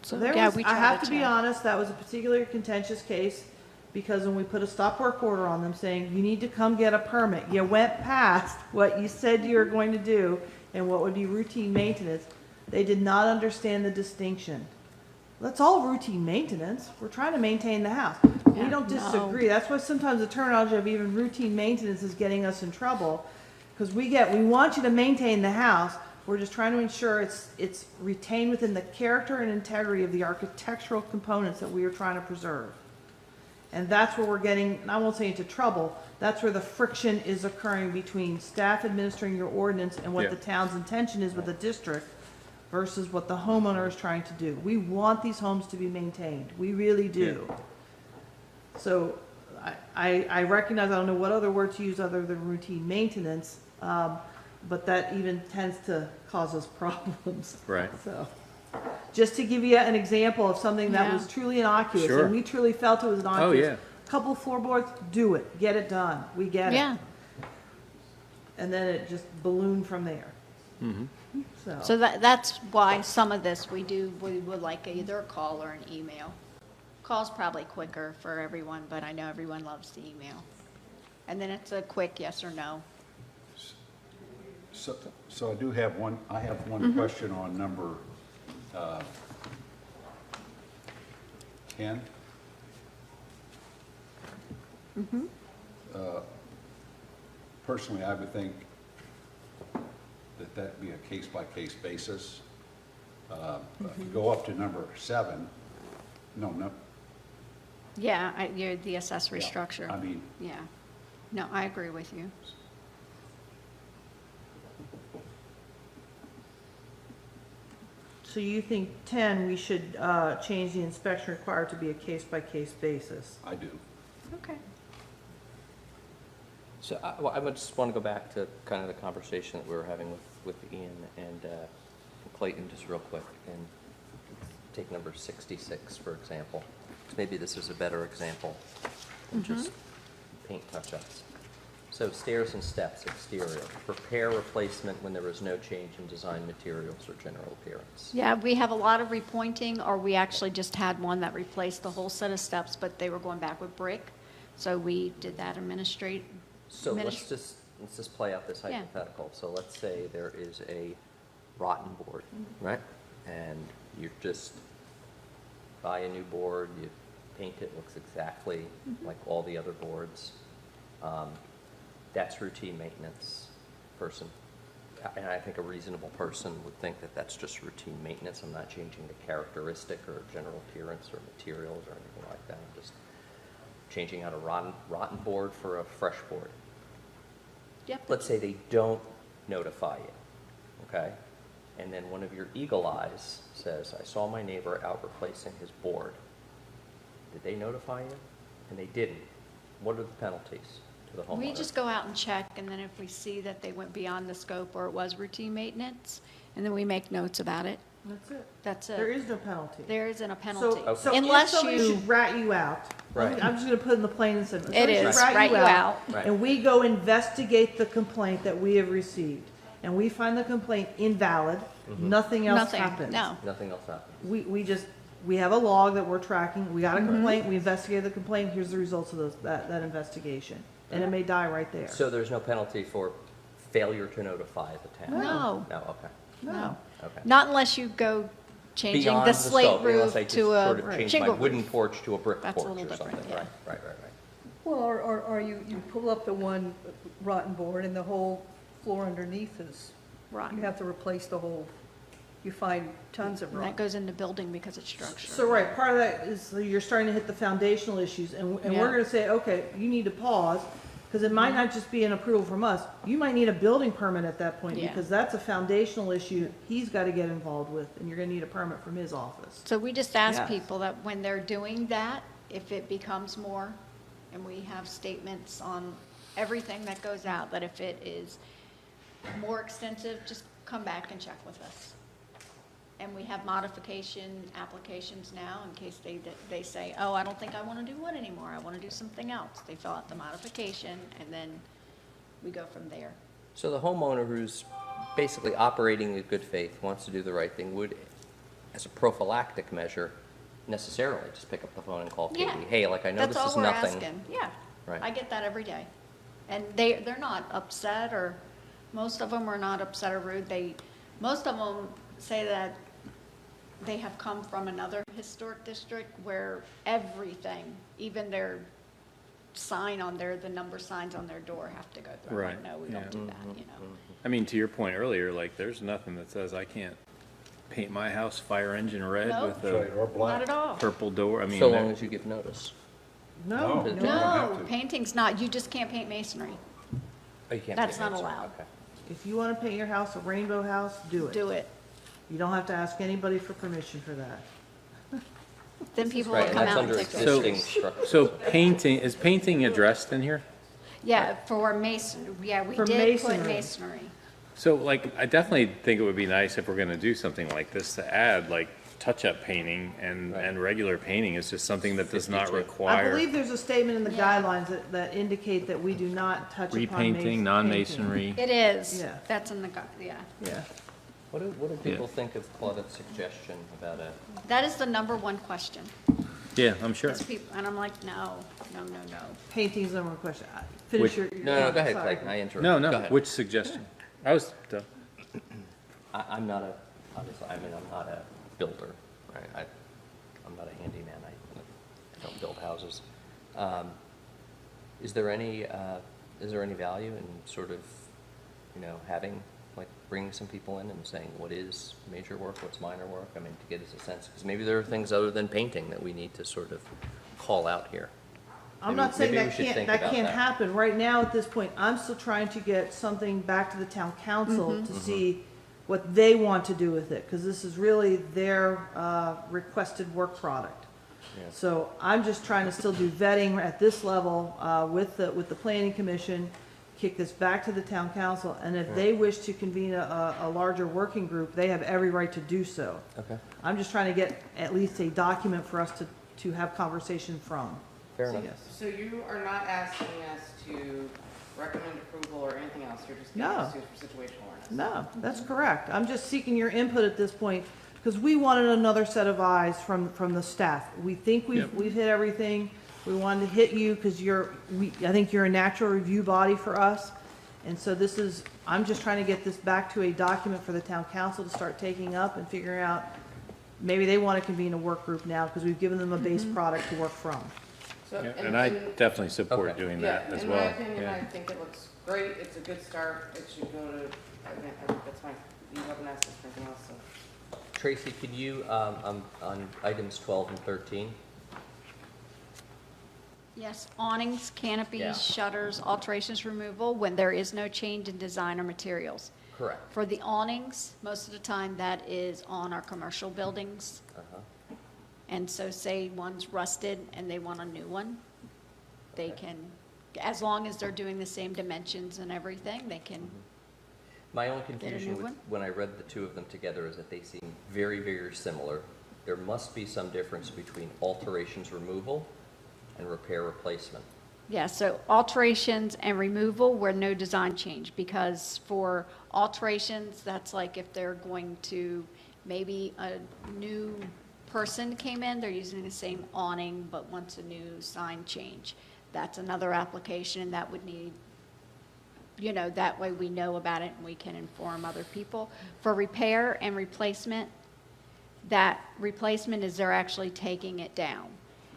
So, there yeah, was, we I try have to to be check. honest, that was a particularly contentious case, because when we put a stop work order on them saying, you need to come get a permit, you went past what you said you were going to do and what would be routine maintenance, they did not understand the distinction. That's all routine maintenance, we're trying to maintain the house. We Yeah, don't no. disagree, that's why sometimes the terminology of even routine maintenance is getting us in trouble, because we want you to maintain the house, we're just trying to ensure it's retained within the character and integrity of the architectural components that we are trying to preserve. And that's where we're getting, and I won't say into trouble, that's where the friction is occurring between staff administering your ordinance and what Yeah. the town's intention is with the district versus what the homeowner is trying to do. We want these homes to be maintained, we really do. So I recognize, I don't know what other word to use other than routine maintenance, but that even tends to cause us problems. Right. So, just to give you an example of something that was Yeah. truly innocuous, Sure. and we truly felt it was innocuous. Oh, yeah. Couple floorboards, do it, get it done, we get it. Yeah, And then it just ballooned from there. so that's why some of this we would like either a call or an email. Call's probably quicker for everyone, but I know everyone loves the email. And then it's a quick yes or no. So I do have one, question on number 10. Personally, I would think that that'd be a case-by-case basis. If you go up to number 7, no, Yeah, you're the accessory Yeah, structure. I mean, Yeah. No, I agree with you. So you think 10, we should change the inspection required to be a case-by-case basis? I do. Okay. So I would just want to go back to kind of the conversation that we were having with Ian and Clayton, just real quick, and take number 66, for example. Maybe this is a better example than just paint touch-ups. So stairs and steps, exterior, repair replacement when there is no change in design materials or general appearance. Yeah, we have a lot of repointing, or we actually just had one that replaced the whole set of steps, but they were going back with brick. So we did that So let's just play out this Yeah. hypothetical. So let's say there is a rotten board, right? And you just buy a new board, you paint it, looks exactly like all the other boards. That's routine maintenance person. And I think a reasonable person would think that that's just routine maintenance. I'm not changing the characteristic or general appearance or materials or anything like that. I'm just changing out a rotten board for a fresh board. Yep. Let's say they don't notify you, okay? And then one of your eagle eyes says, I saw my neighbor out replacing his board. Did they notify you? And they didn't. What are the penalties to the homeowner? We just go out and check, and then if we see that they went beyond the scope or it was routine maintenance, and then we make notes about it. That's it. That's There it. is no penalty. There isn't a penalty. So if Unless somebody you, should rat you out, Right. I'm just gonna put in the plain and simple. It Somebody should is, rat you out. Right. And we go investigate the complaint that we have received, and we find the complaint invalid, nothing else nothing, happens. no. Nothing else happens. We have a log that we're tracking, we Mm-hmm. got a complaint, we investigated the complaint, here's the results of that investigation. And it may die right there. So there's no penalty for failure to notify the town? No. No, okay, No. okay. Not unless you go changing Beyond the slate scope, unless I roof just to sort a of change my shingle wooden roof. porch to a brick That's a porch little or something. different, yeah. Right. Well, or you pull up the one rotten board and the whole floor underneath is, you Rotten. have to replace the whole, you find tons of And rotten. that goes into building because it's structure. So, right, part of that is you're starting to hit the foundational issues, and we're Yeah. gonna say, okay, you need to pause, Because it might not just be an approval from us, you might need a building permit at that point, Yeah. because that's a foundational issue he's gotta get involved with, and you're gonna need a permit from his office. So we just ask Yes. people that when they're doing that, if it becomes more, and we have statements on everything that goes out, that if it is more extensive, just come back and check with us. And we have modification applications now in case they say, oh, I don't think I want to do one anymore, I want to do something else. They fill out the modification, and then we go from there. So the homeowner who's basically operating in good faith, wants to do the right thing, would, as a prophylactic measure, necessarily just pick up the phone and call Katie. Yeah. Hey, like, I know this is That's all we're nothing. asking, yeah. Right. I get that every day. And they're not upset, or, most of them are not upset or rude. Most of them say that they have come from another historic district where everything, even their sign on the number signs on their door have to go through. I'm like, Right, no, we yeah. don't do that, you know. I mean, to your point earlier, like, there's nothing that says I can't paint my house fire engine red Nope. with That's right, a or black. Not at all. purple door. I mean, So long as you give notice. No, No. no. don't have No, to. painting's not, you just can't paint masonry. Oh, you can't That's paint not it, allowed. okay. If you wanna paint your house a rainbow house, do it. Do it. You don't have to ask anybody for permission for that. Then people will Right, and come that's out and under take pictures. existing structure. so painting, is painting addressed in here? Yeah, for mason, yeah, we For did put masonry. masonry. So like, I definitely think it would be nice if we're gonna do something like this to add like touch-up painting and regular painting is just something that does not 52. I require believe there's a statement in the Yeah. guidelines that indicate that we do not touch upon repainting, non-masonry. It is. Yeah. That's in the, yeah. Yeah. What do people think of Claudette's suggestion about a, That is the number one question. Yeah, I'm sure. Is people, and I'm like, no. Painting's the number one question. Finish your. no, go ahead, sorry. Clayton, I interrupted. No, Go no, ahead. which suggestion? I was done. I'm not a, obviously, I mean, I'm not a builder, right? I'm not a handyman, I don't build houses. Is there any value in sort of, having, like, bringing some people in and saying what is major work, what's minor work? I mean, to get us a sense, because maybe there are things other than painting that we need to sort of call out here. I'm Maybe- not saying maybe we that should can't, think that about can't that. happen. Right now, at this point, I'm still trying to get something back to the town council to see what they want to do with it, because this is really their requested work product. Yeah. So I'm just trying to still do vetting at this level with the planning commission, kick this back to the town council, and if they wish to convene a larger working group, they have every right to do so. Okay, I'm just trying to get at least a document for us to have conversation from. fair enough. Yes. So you are not asking us to recommend approval or anything else, you're just No. giving us for situational awareness? No, that's correct. I'm just seeking your input at this point, because we wanted another set of eyes from the staff. We think we've hit everything. We wanted to hit you because I think you're a natural review body for us. And so I'm just trying to get this back to a document for the town council to start taking up and figuring out, maybe they want to convene a work group now because we've given them a base product to work from. So, Yeah, and I definitely support Okay. doing yeah, that as in well. my opinion, I Yeah. think it looks great, it's a good start, it should go to, that's fine. You haven't asked us for anything else, so. Tracy, could you, on items 12 and 13? Yes, awnings, Yeah. canopies, shutters, alterations, removal, when there is no change in design or materials. Correct. For the awnings, most of the time that is on our commercial buildings. Uh-huh. And so say one's rusted and they want a new one, they Okay. can, as long as they're doing the same dimensions and everything, they can, My own a confusion new with, one? when I read the two of them together is that they seem very, very similar. There must be some difference between alterations removal and repair replacement. yeah, so alterations and removal where no design change. Because for alterations, that's like if they're going to, maybe a new person came in, they're using the same awning, but wants a new sign change. That's another application, and that would need, that way we know about it and we can inform other people. For repair and replacement, that replacement is they're actually taking it down.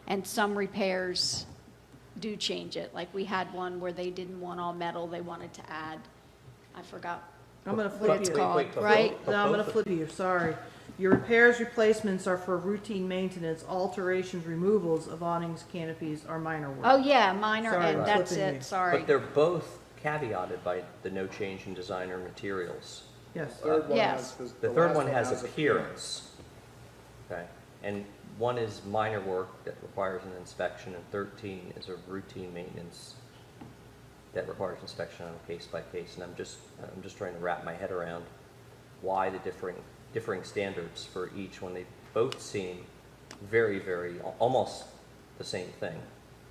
And some repairs do change it. Like we had one where they didn't want all metal, they wanted to add, I forgot I'm gonna what flip it's you. called, wait, right? No, I'm gonna flip you, sorry. Your repairs, replacements are for routine maintenance, alterations, removals of awnings, canopies, are minor work. Oh, yeah, minor, Sorry, and that's flipping you. it, sorry. But they're both caveated by the no change in design or materials. Yes. Third one Yes. has, The the third last one has appearance. Okay, and one is minor work that requires an inspection, and 13 is a routine maintenance that requires inspection on a case by case. And I'm just trying to wrap my head around why the differing standards for each, when they both seem very, almost the same thing.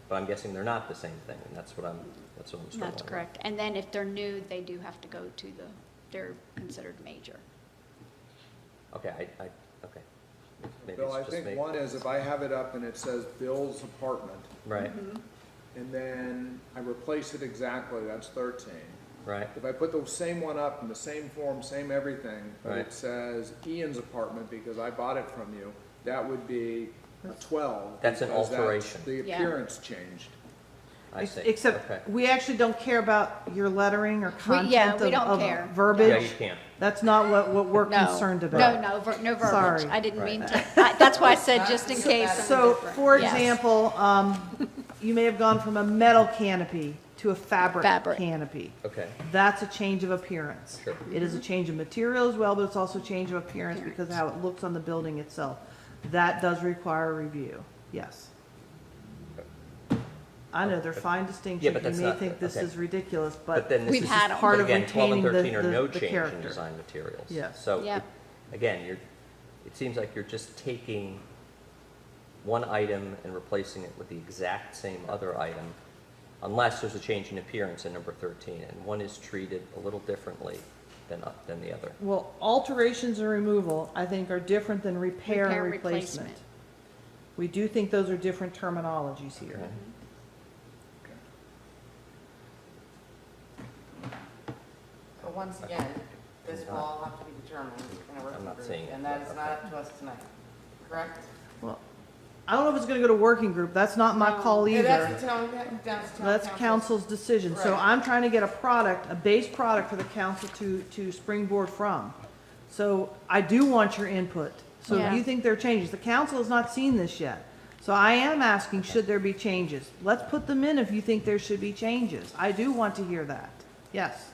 But I'm guessing they're not the same thing, and that's what I'm struggling That's with. correct. And then if they're new, they do have to go to they're considered major. Okay, okay. Maybe Bill, it's I just think me. one is if I have it up and it says Bill's apartment, Right, and then I replace it exactly, that's 13. right, If I put the same one up in the same form, same everything, but Right. it says Ian's apartment because I bought it from you, that would be a 12. That's an because alteration. The Yeah. appearance changed. I see. Except, Okay. we actually don't care about your lettering or We content don't of care. verbiage. Yeah, you can't. That's not what we're No. concerned about. No verbiage. Sorry. I didn't Right. mean to, that's why I said just in case. So, for Yes. example, you may have gone from a metal canopy to a fabric Fabric. canopy. Okay, That's a change of appearance. Sure. It is a change of material as well, but it's also a change of appearance because of how it looks on the building itself. That does require review, yes. I know, they're fine Yeah, distinctions. but You that's may not- think this okay. is ridiculous, but but then this We've is had 'em. part of again, 12 and retaining 13 are no the change in character. design materials. Yes. So, Yep. again, it seems like you're just taking one item and replacing it with the exact same other item, unless there's a change in appearance in number 13, and one is treated a little differently than the other. well, alterations and removal, I think, are different than repair and Repair, replacement. replacement. We do think those are different terminologies here. Okay. But once again, this will all have to be determined in a I'm working not group, seeing it, and that is but not okay. up to us tonight, correct? Well, I don't know if it's gonna go to working group, that's not my call Yeah, either. that's the town, that's town That's council's decision, so Right. I'm trying to get a product, a base product for the council to springboard from. So I do want your input, so if Yeah. you think there are changes, the council has not seen this yet. So I am asking, should there be changes? Let's put them in if you think there should be changes, I do want to hear that, yes.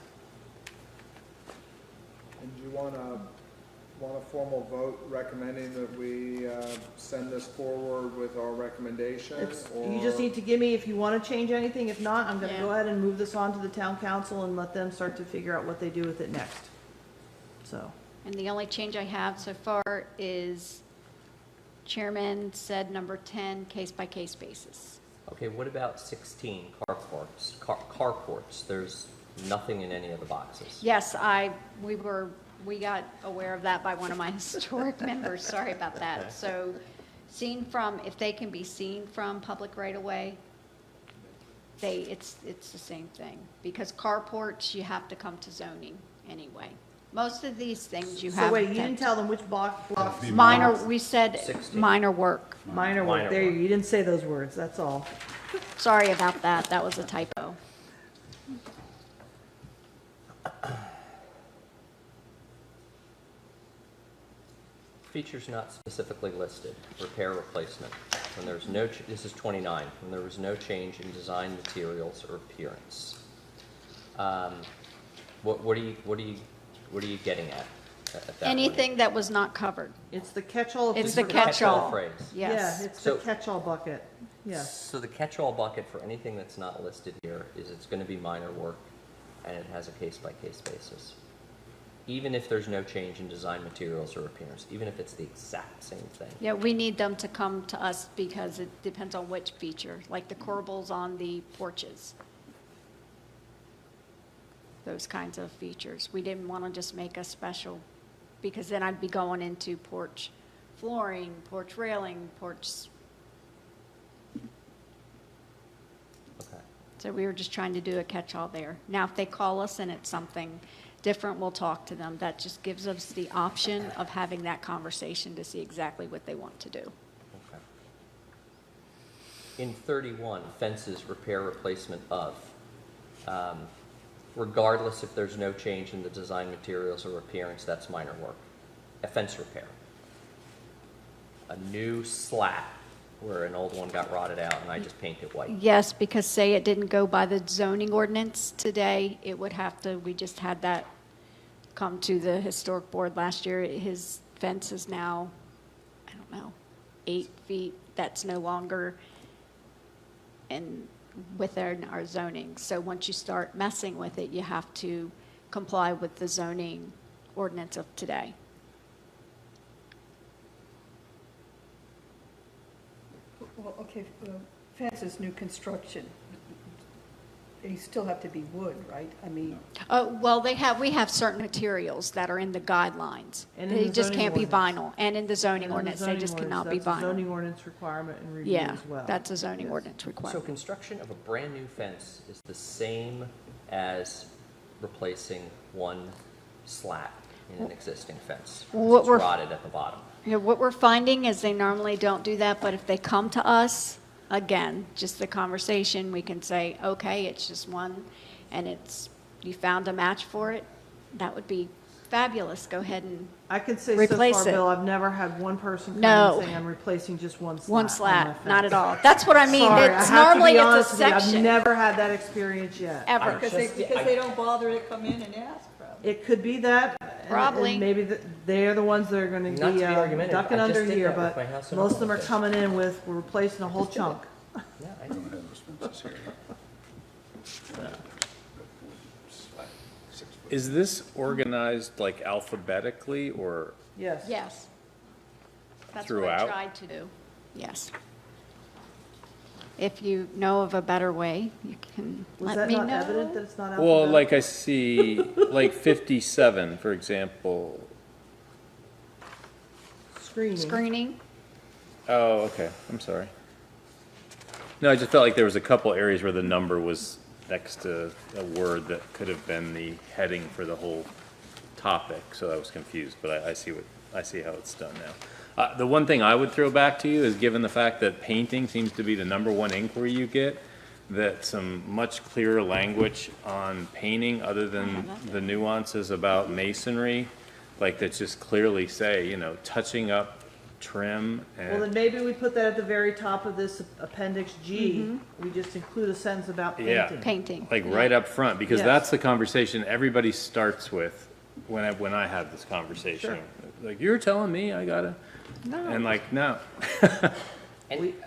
And do you want a formal vote recommending that we send this forward with our recommendation? It's, or- you just need to give me if you wanna change anything, if not, I'm gonna Yeah. go ahead and move this on to the town council and let them start to figure out what they do with it next. So. And the only change I have so far is chairman said number 10, case-by-case basis. Okay, what about 16, carports? Carports, there's nothing in any of the boxes. Yes, we got aware of that by one of my historic members, sorry about Okay. that. So if they can be seen from public right away, it's the same thing. Because carports, you have to come to zoning anyway. Most of these things you have. So wait, you didn't tell them which block, Minor, we said 16. minor work. minor work, Minor there, work. you didn't say those words, that's all. Sorry about that, that was a typo. Features not specifically listed, repair, replacement. When there's no, this is 29, when there was no change in design, materials, or appearance. What are you getting at that one? Anything that was not covered. It's the catch-all. if It's we the forgot. catch-all. Phrase. Yes. Yeah, it's the So- catch-all bucket, yes. So the catch-all bucket for anything that's not listed here is it's going to be minor work, and it has a case-by-case basis. Even if there's no change in design, materials, or appearance, even if it's the exact same thing. Yeah, we need them to come to us because it depends on which feature, like the corbels on the porches. Those kinds of features. We didn't want to just make a special, because then I'd be going into porch flooring, porch railing, porch. Okay. So we were just trying to do a catch-all there. Now, if they call us and it's something different, we'll talk to them. That just gives us the option of having that conversation to see exactly what they want to do. Okay. In 31, fences, repair, replacement of, regardless if there's no change in the design, materials, or appearance, that's minor work. A fence repair. a new slat where an old one got rotted out and I just paint it white. Yes, because say it didn't go by the zoning ordinance today, it would have to, we just had that come to the historic board last year. His fence is now, I don't know, 8 feet. That's no longer within our zoning. So once you start messing with it, you have to comply with the zoning ordinance of today. Well, okay, fence is new construction. They still have to be wood, right? I mean, Well, we have certain materials that are in the guidelines. And in They the just zoning can't be ordinance. vinyl. And in the zoning And the ordinance, they zoning just ordinance, cannot be That's a vinyl. zoning ordinance requirement and review Yeah, as well. that's a zoning Yes. ordinance So requirement. construction of a brand-new fence is the same as replacing one slat in an existing fence. What It's we're- rotted at the bottom. Yeah, what we're finding is they normally don't do that, but if they come to us, again, just the conversation, we can say, okay, it's just one, and you found a match for it, that would be fabulous. Go ahead and I can say so Replace far, it. Bill, I've never had one person come No. and saying I'm replacing just one slat. one on my slat, not fence. at all. That's what I mean. Sorry, I It's have to normally be it's honest a with you, I've section, never had that experience yet. ever. because they don't bother to come in and ask, probably. It could be that. and- Probably. And maybe they're the ones that are gonna Not to be be argumentative, ducking I just under did here, that with but my house in most of them are Oakland. coming in with, we're replacing a whole chunk. Yeah, We don't have those fences here. Is this organized like alphabetically or, Yes. Yes. That's what I Throughout? tried to do, yes. If you know of a better way, you can Was let that me not know. evident that it's not well, alphabetical? like I see, like 57, for example. Screening. Screening, Oh, okay, I'm sorry. No, I just felt like there was a couple areas where the number was next to a word that could have been the heading for the whole topic, so I was confused, but I see how it's done now. The one thing I would throw back to you is, given the fact that painting seems to be the #1 inquiry you get, that some much clearer language on painting, other than the nuances about masonry, like that just clearly say, touching up trim Well, then and, maybe we put that at the very top of this appendix G. We just include a sentence about Yeah. painting. painting. like right up front, because Yes. that's the conversation everybody starts with when I have this conversation. Like, you're telling me I gotta, and like, no.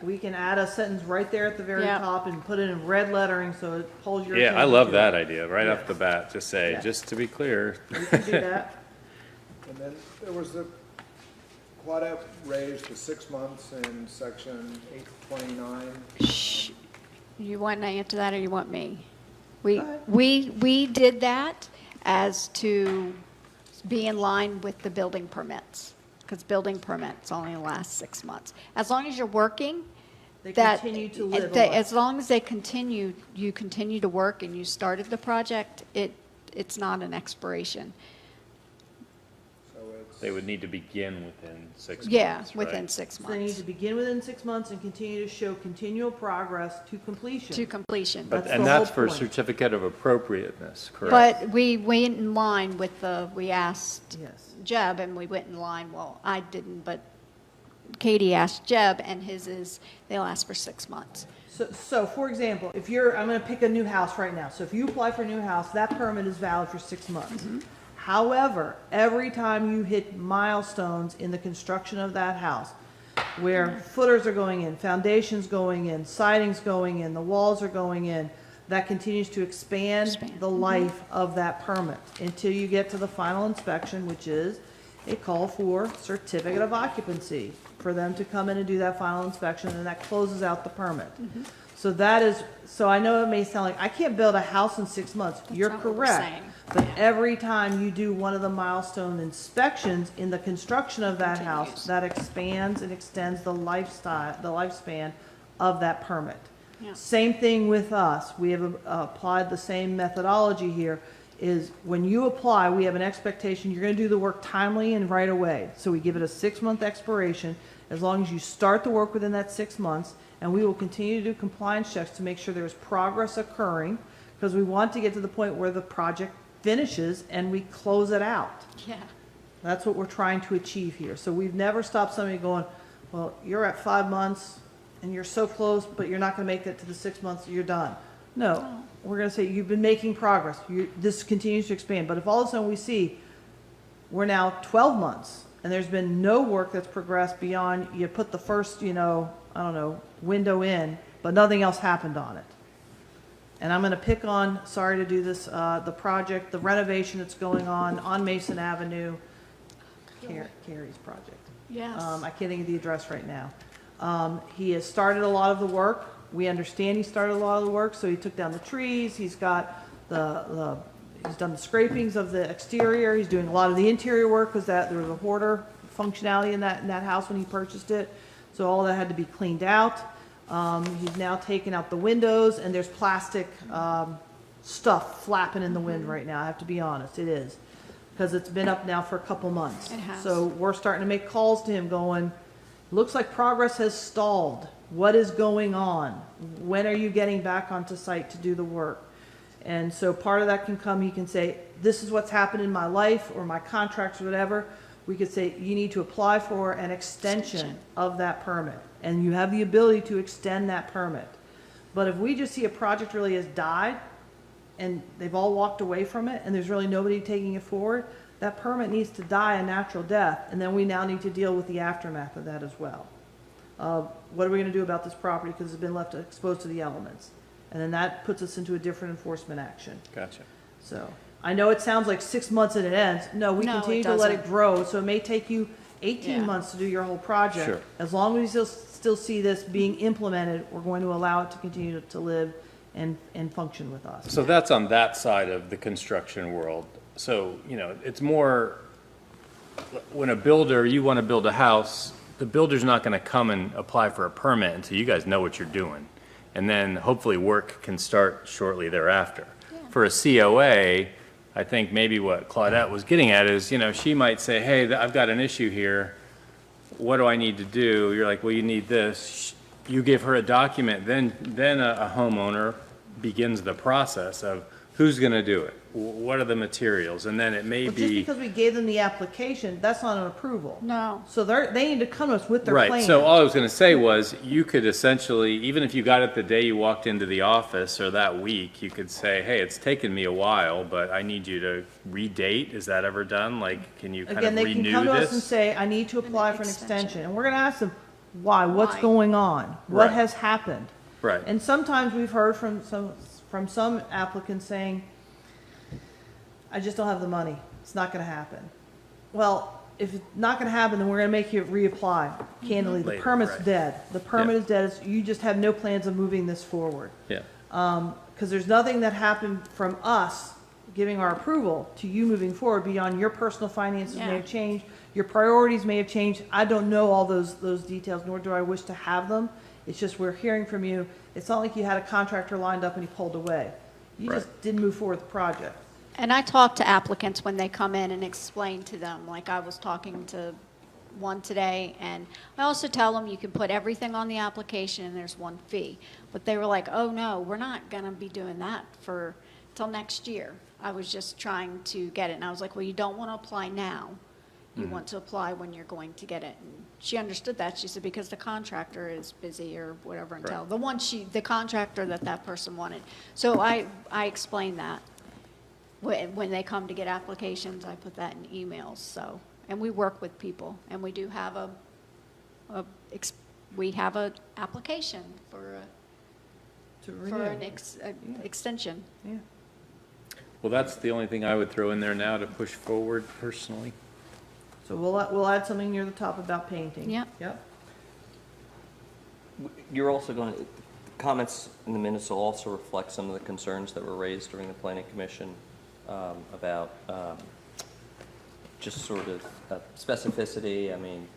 We can add a sentence right there at the very Yeah. top and put it in red lettering so it pulls your Yeah, attention. I love to that it. idea, right off the bat, just say, Yeah. just to be clear. We can do that. And then there was Claudette raised the 6 months in section 829. Shh. You want to answer that, or you want me? We, Go ahead. we did that as to be in line with the building permits, because building permits only last 6 months. As long as you're working, They that, continue to live. as long as you continue to work and you started the project, it's not an expiration. So it's. They would need to begin within 6 months, Yeah, right? within 6 So they need months to begin within 6 months and continue to show continual progress to completion. to completion. But, That's and the that's whole for point. certificate of appropriateness, correct? But we went in line with we asked Yes. Jeb, and we went in line, well, I didn't, but Katie asked Jeb, and his is, they'll ask for 6 months. So for example, I'm gonna pick a new house right now. So if you apply for a new house, that permit is valid for 6 months. However, every time you hit milestones in the construction of that house, where footers are going in, foundations going in, siding's going in, the walls are going in, that continues to expand the life of that permit until you get to the final inspection, which is a call for certificate of occupancy for them to come in and do that final inspection, and that closes out the permit. So I know it may sound like, I can't build a house in 6 months. You're not what we're correct. saying. But every time you do one of the milestone inspections in the construction of that house, Continues. that expands and extends the lifespan of that permit. Yeah. Same thing with us. We have applied the same methodology here, is when you apply, we have an expectation you're gonna do the work timely and right away. So we give it a 6-month expiration, as long as you start the work within that 6 months, and we will continue to do compliance checks to make sure there's progress occurring, because we want to get to the point where the project finishes and we close it out. Yeah. That's what we're trying to achieve here. So we've never stopped somebody going, well, you're at 5 months and you're so close, but you're not gonna make it to the 6 months, you're done. No, we're gonna say, you've been making progress, this continues to expand, but if all of a sudden we see we're now 12 months and there's been no work that's progressed beyond, you put the first, window in, but nothing else happened on it. And I'm gonna pick on, sorry to do this, the project, the renovation that's going on Mason Avenue, Carrie's project. Yes. I can't think of the address right now. He has started a lot of the work. We understand he started a lot of the work, so he took down the trees, he's got he's done the scrapings of the exterior, he's doing a lot of the interior work, because there was a hoarder functionality in that house when he purchased it. So all that had to be cleaned out. He's now taken out the windows, and there's plastic, stuff flapping in the wind right now, I have to be honest, it is. Because it's been up now for a couple months. It has. So we're starting to make calls to him going, looks like progress has stalled. What is going on? When are you getting back onto site to do the work? And so part of that can come, he can say, this is what's happened in my life or my contracts or whatever. We could say, you need to apply for an extension of that permit. And you have the ability to extend that permit. But if we just see a project really has died and they've all walked away from it and there's really nobody taking it forward, that permit needs to die a natural death. And then we now need to deal with the aftermath of that as well. What are we going to do about this property because it's been left exposed to the elements? And then that puts us into a different enforcement action. Gotcha. So I know it sounds like 6 months and it ends. No, we No, it continue to let it doesn't. grow. So it may take you 18 Yeah. months to do your whole project. Sure. As long as you still see this being implemented, we're going to allow it to continue to live and function with us. So that's on that side of the construction world. So, it's more, when a builder, you want to build a house, the builder's not going to come and apply for a permit until you guys know what you're doing. And then hopefully work can start shortly thereafter. For a COA, I think maybe what Claudette was getting at is, she might say, hey, I've got an issue here. What do I need to do? You're like, well, you need this. You give her a document, then a homeowner begins the process of who's going to do it? What are the materials? And then it may But just be. because we gave them the application, that's not an approval. No. So they need to come to us with their Right, plan. so all I was gonna say was, you could essentially, even if you got it the day you walked into the office or that week, you could say, hey, it's taken me a while, but I need you to redate, is that ever done? Like, can you kind Again, of they can renew come to us and this? say, I need to apply for an extension. extension. And we're going to ask them, why? What's Why? going on? What Right. has happened? Right, And sometimes we've heard from some applicants saying, I just don't have the money. It's not going to happen. Well, if it's not going to happen, then we're going to make you reapply. Candidly, the Later, permit's right. dead. The permit is dead. You just have no plans of moving this forward. yeah, Because there's nothing that happened from us giving our approval to you moving forward beyond your personal finances may Yeah. have changed, your priorities may have changed. I don't know all those details, nor do I wish to have them. It's just we're hearing from you. It's not like you had a contractor lined up and he pulled away. You just Right. didn't move forward with the project. And I talk to applicants when they come in and explain to them, like I was talking to one today, and I also tell them you can put everything on the application and there's one fee. But they were like, oh no, we're not gonna be doing that till next year. I was just trying to get it, and I was like, well, you don't wanna apply now. You want to apply when you're going to get it. And she understood that. She said, because the contractor is busy or whatever until, the contractor that person wanted. So I explained that. When they come to get applications, I put that in emails, so, and we work with people, and we do have we have a application for To an renew. extension. Yeah. well, that's the only thing I would throw in there now to push forward personally. So we'll add something near the top about painting. Yep. Yep. You're also going to, comments in the minutes will also reflect some of the concerns that were raised during the planning commission about just sort of specificity. I mean,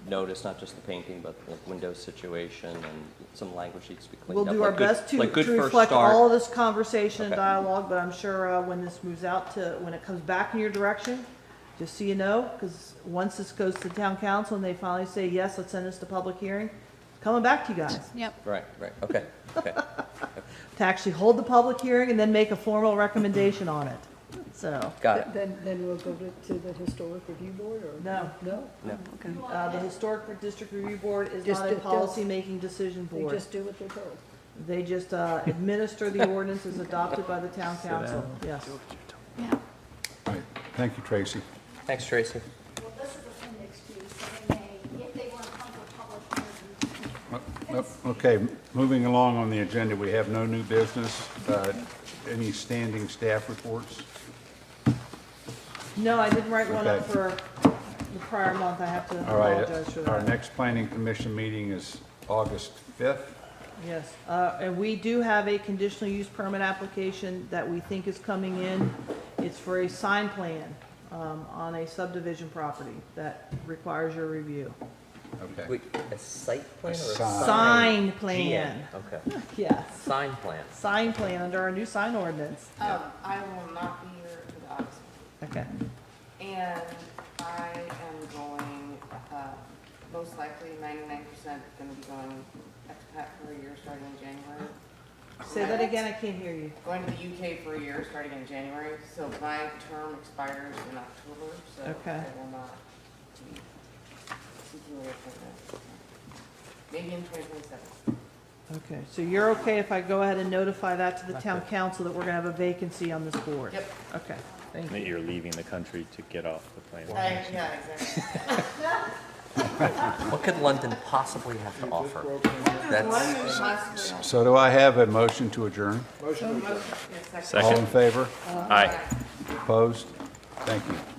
notice not just the painting, but the window situation and some language needs to be cleaned We'll up. do our like good- best to like good first reflect start. all of this conversation and Okay. dialogue, but I'm sure when this moves out when it comes back in your direction, just so you know, because once this goes to town council and they finally say, yes, let's send this to public hearing, coming back to you guys Yep. Right, okay. to actually hold the public hearing and then make a formal recommendation on it. So, Got it. Then we'll go to the Historic Review Board, or? No. No? No. Okay. the Historic District Review Board is Just not a do- policy-making decision They board. just do what they're told. They just administer the ordinances adopted by the town council, yes. Yeah. All right, thank you, Tracy. Thanks, Tracy. Well, this is appendix two, so they may, if they want to come to a public hearing, Okay, moving along on the agenda, we have no new business. Any standing staff reports? No, I didn't write one up Okay. for the prior month, I have to All right, apologize for our that. next planning commission meeting is August 5th. Yes, and we do have a conditional use permit application that we think is coming in. It's for a sign plan on a subdivision property that requires your review. Okay. Wait, a site plan or a Sign. Sign plan, Okay. yes, Sign plan. sign plan under our new sign ordinance. I will not be here for the August, Okay, and I am going, most likely 99% gonna be going expat for a year starting in January. say that again, I can't hear you. Going to the UK for a year starting in January, so my term expires in October, so Okay. I will not be seeking reappointment. Maybe in 2027. Okay, so you're okay if I go ahead and notify that to the town council that we're gonna have a vacancy on this board? Yep. Okay, thank That you. you're leaving the country to get off the plane. Yeah, exactly. What could London possibly have to offer? That's, So do I have a motion to adjourn? Motion to adjourn. Yes, All in Second. favor? Aye. Opposed? Thank you.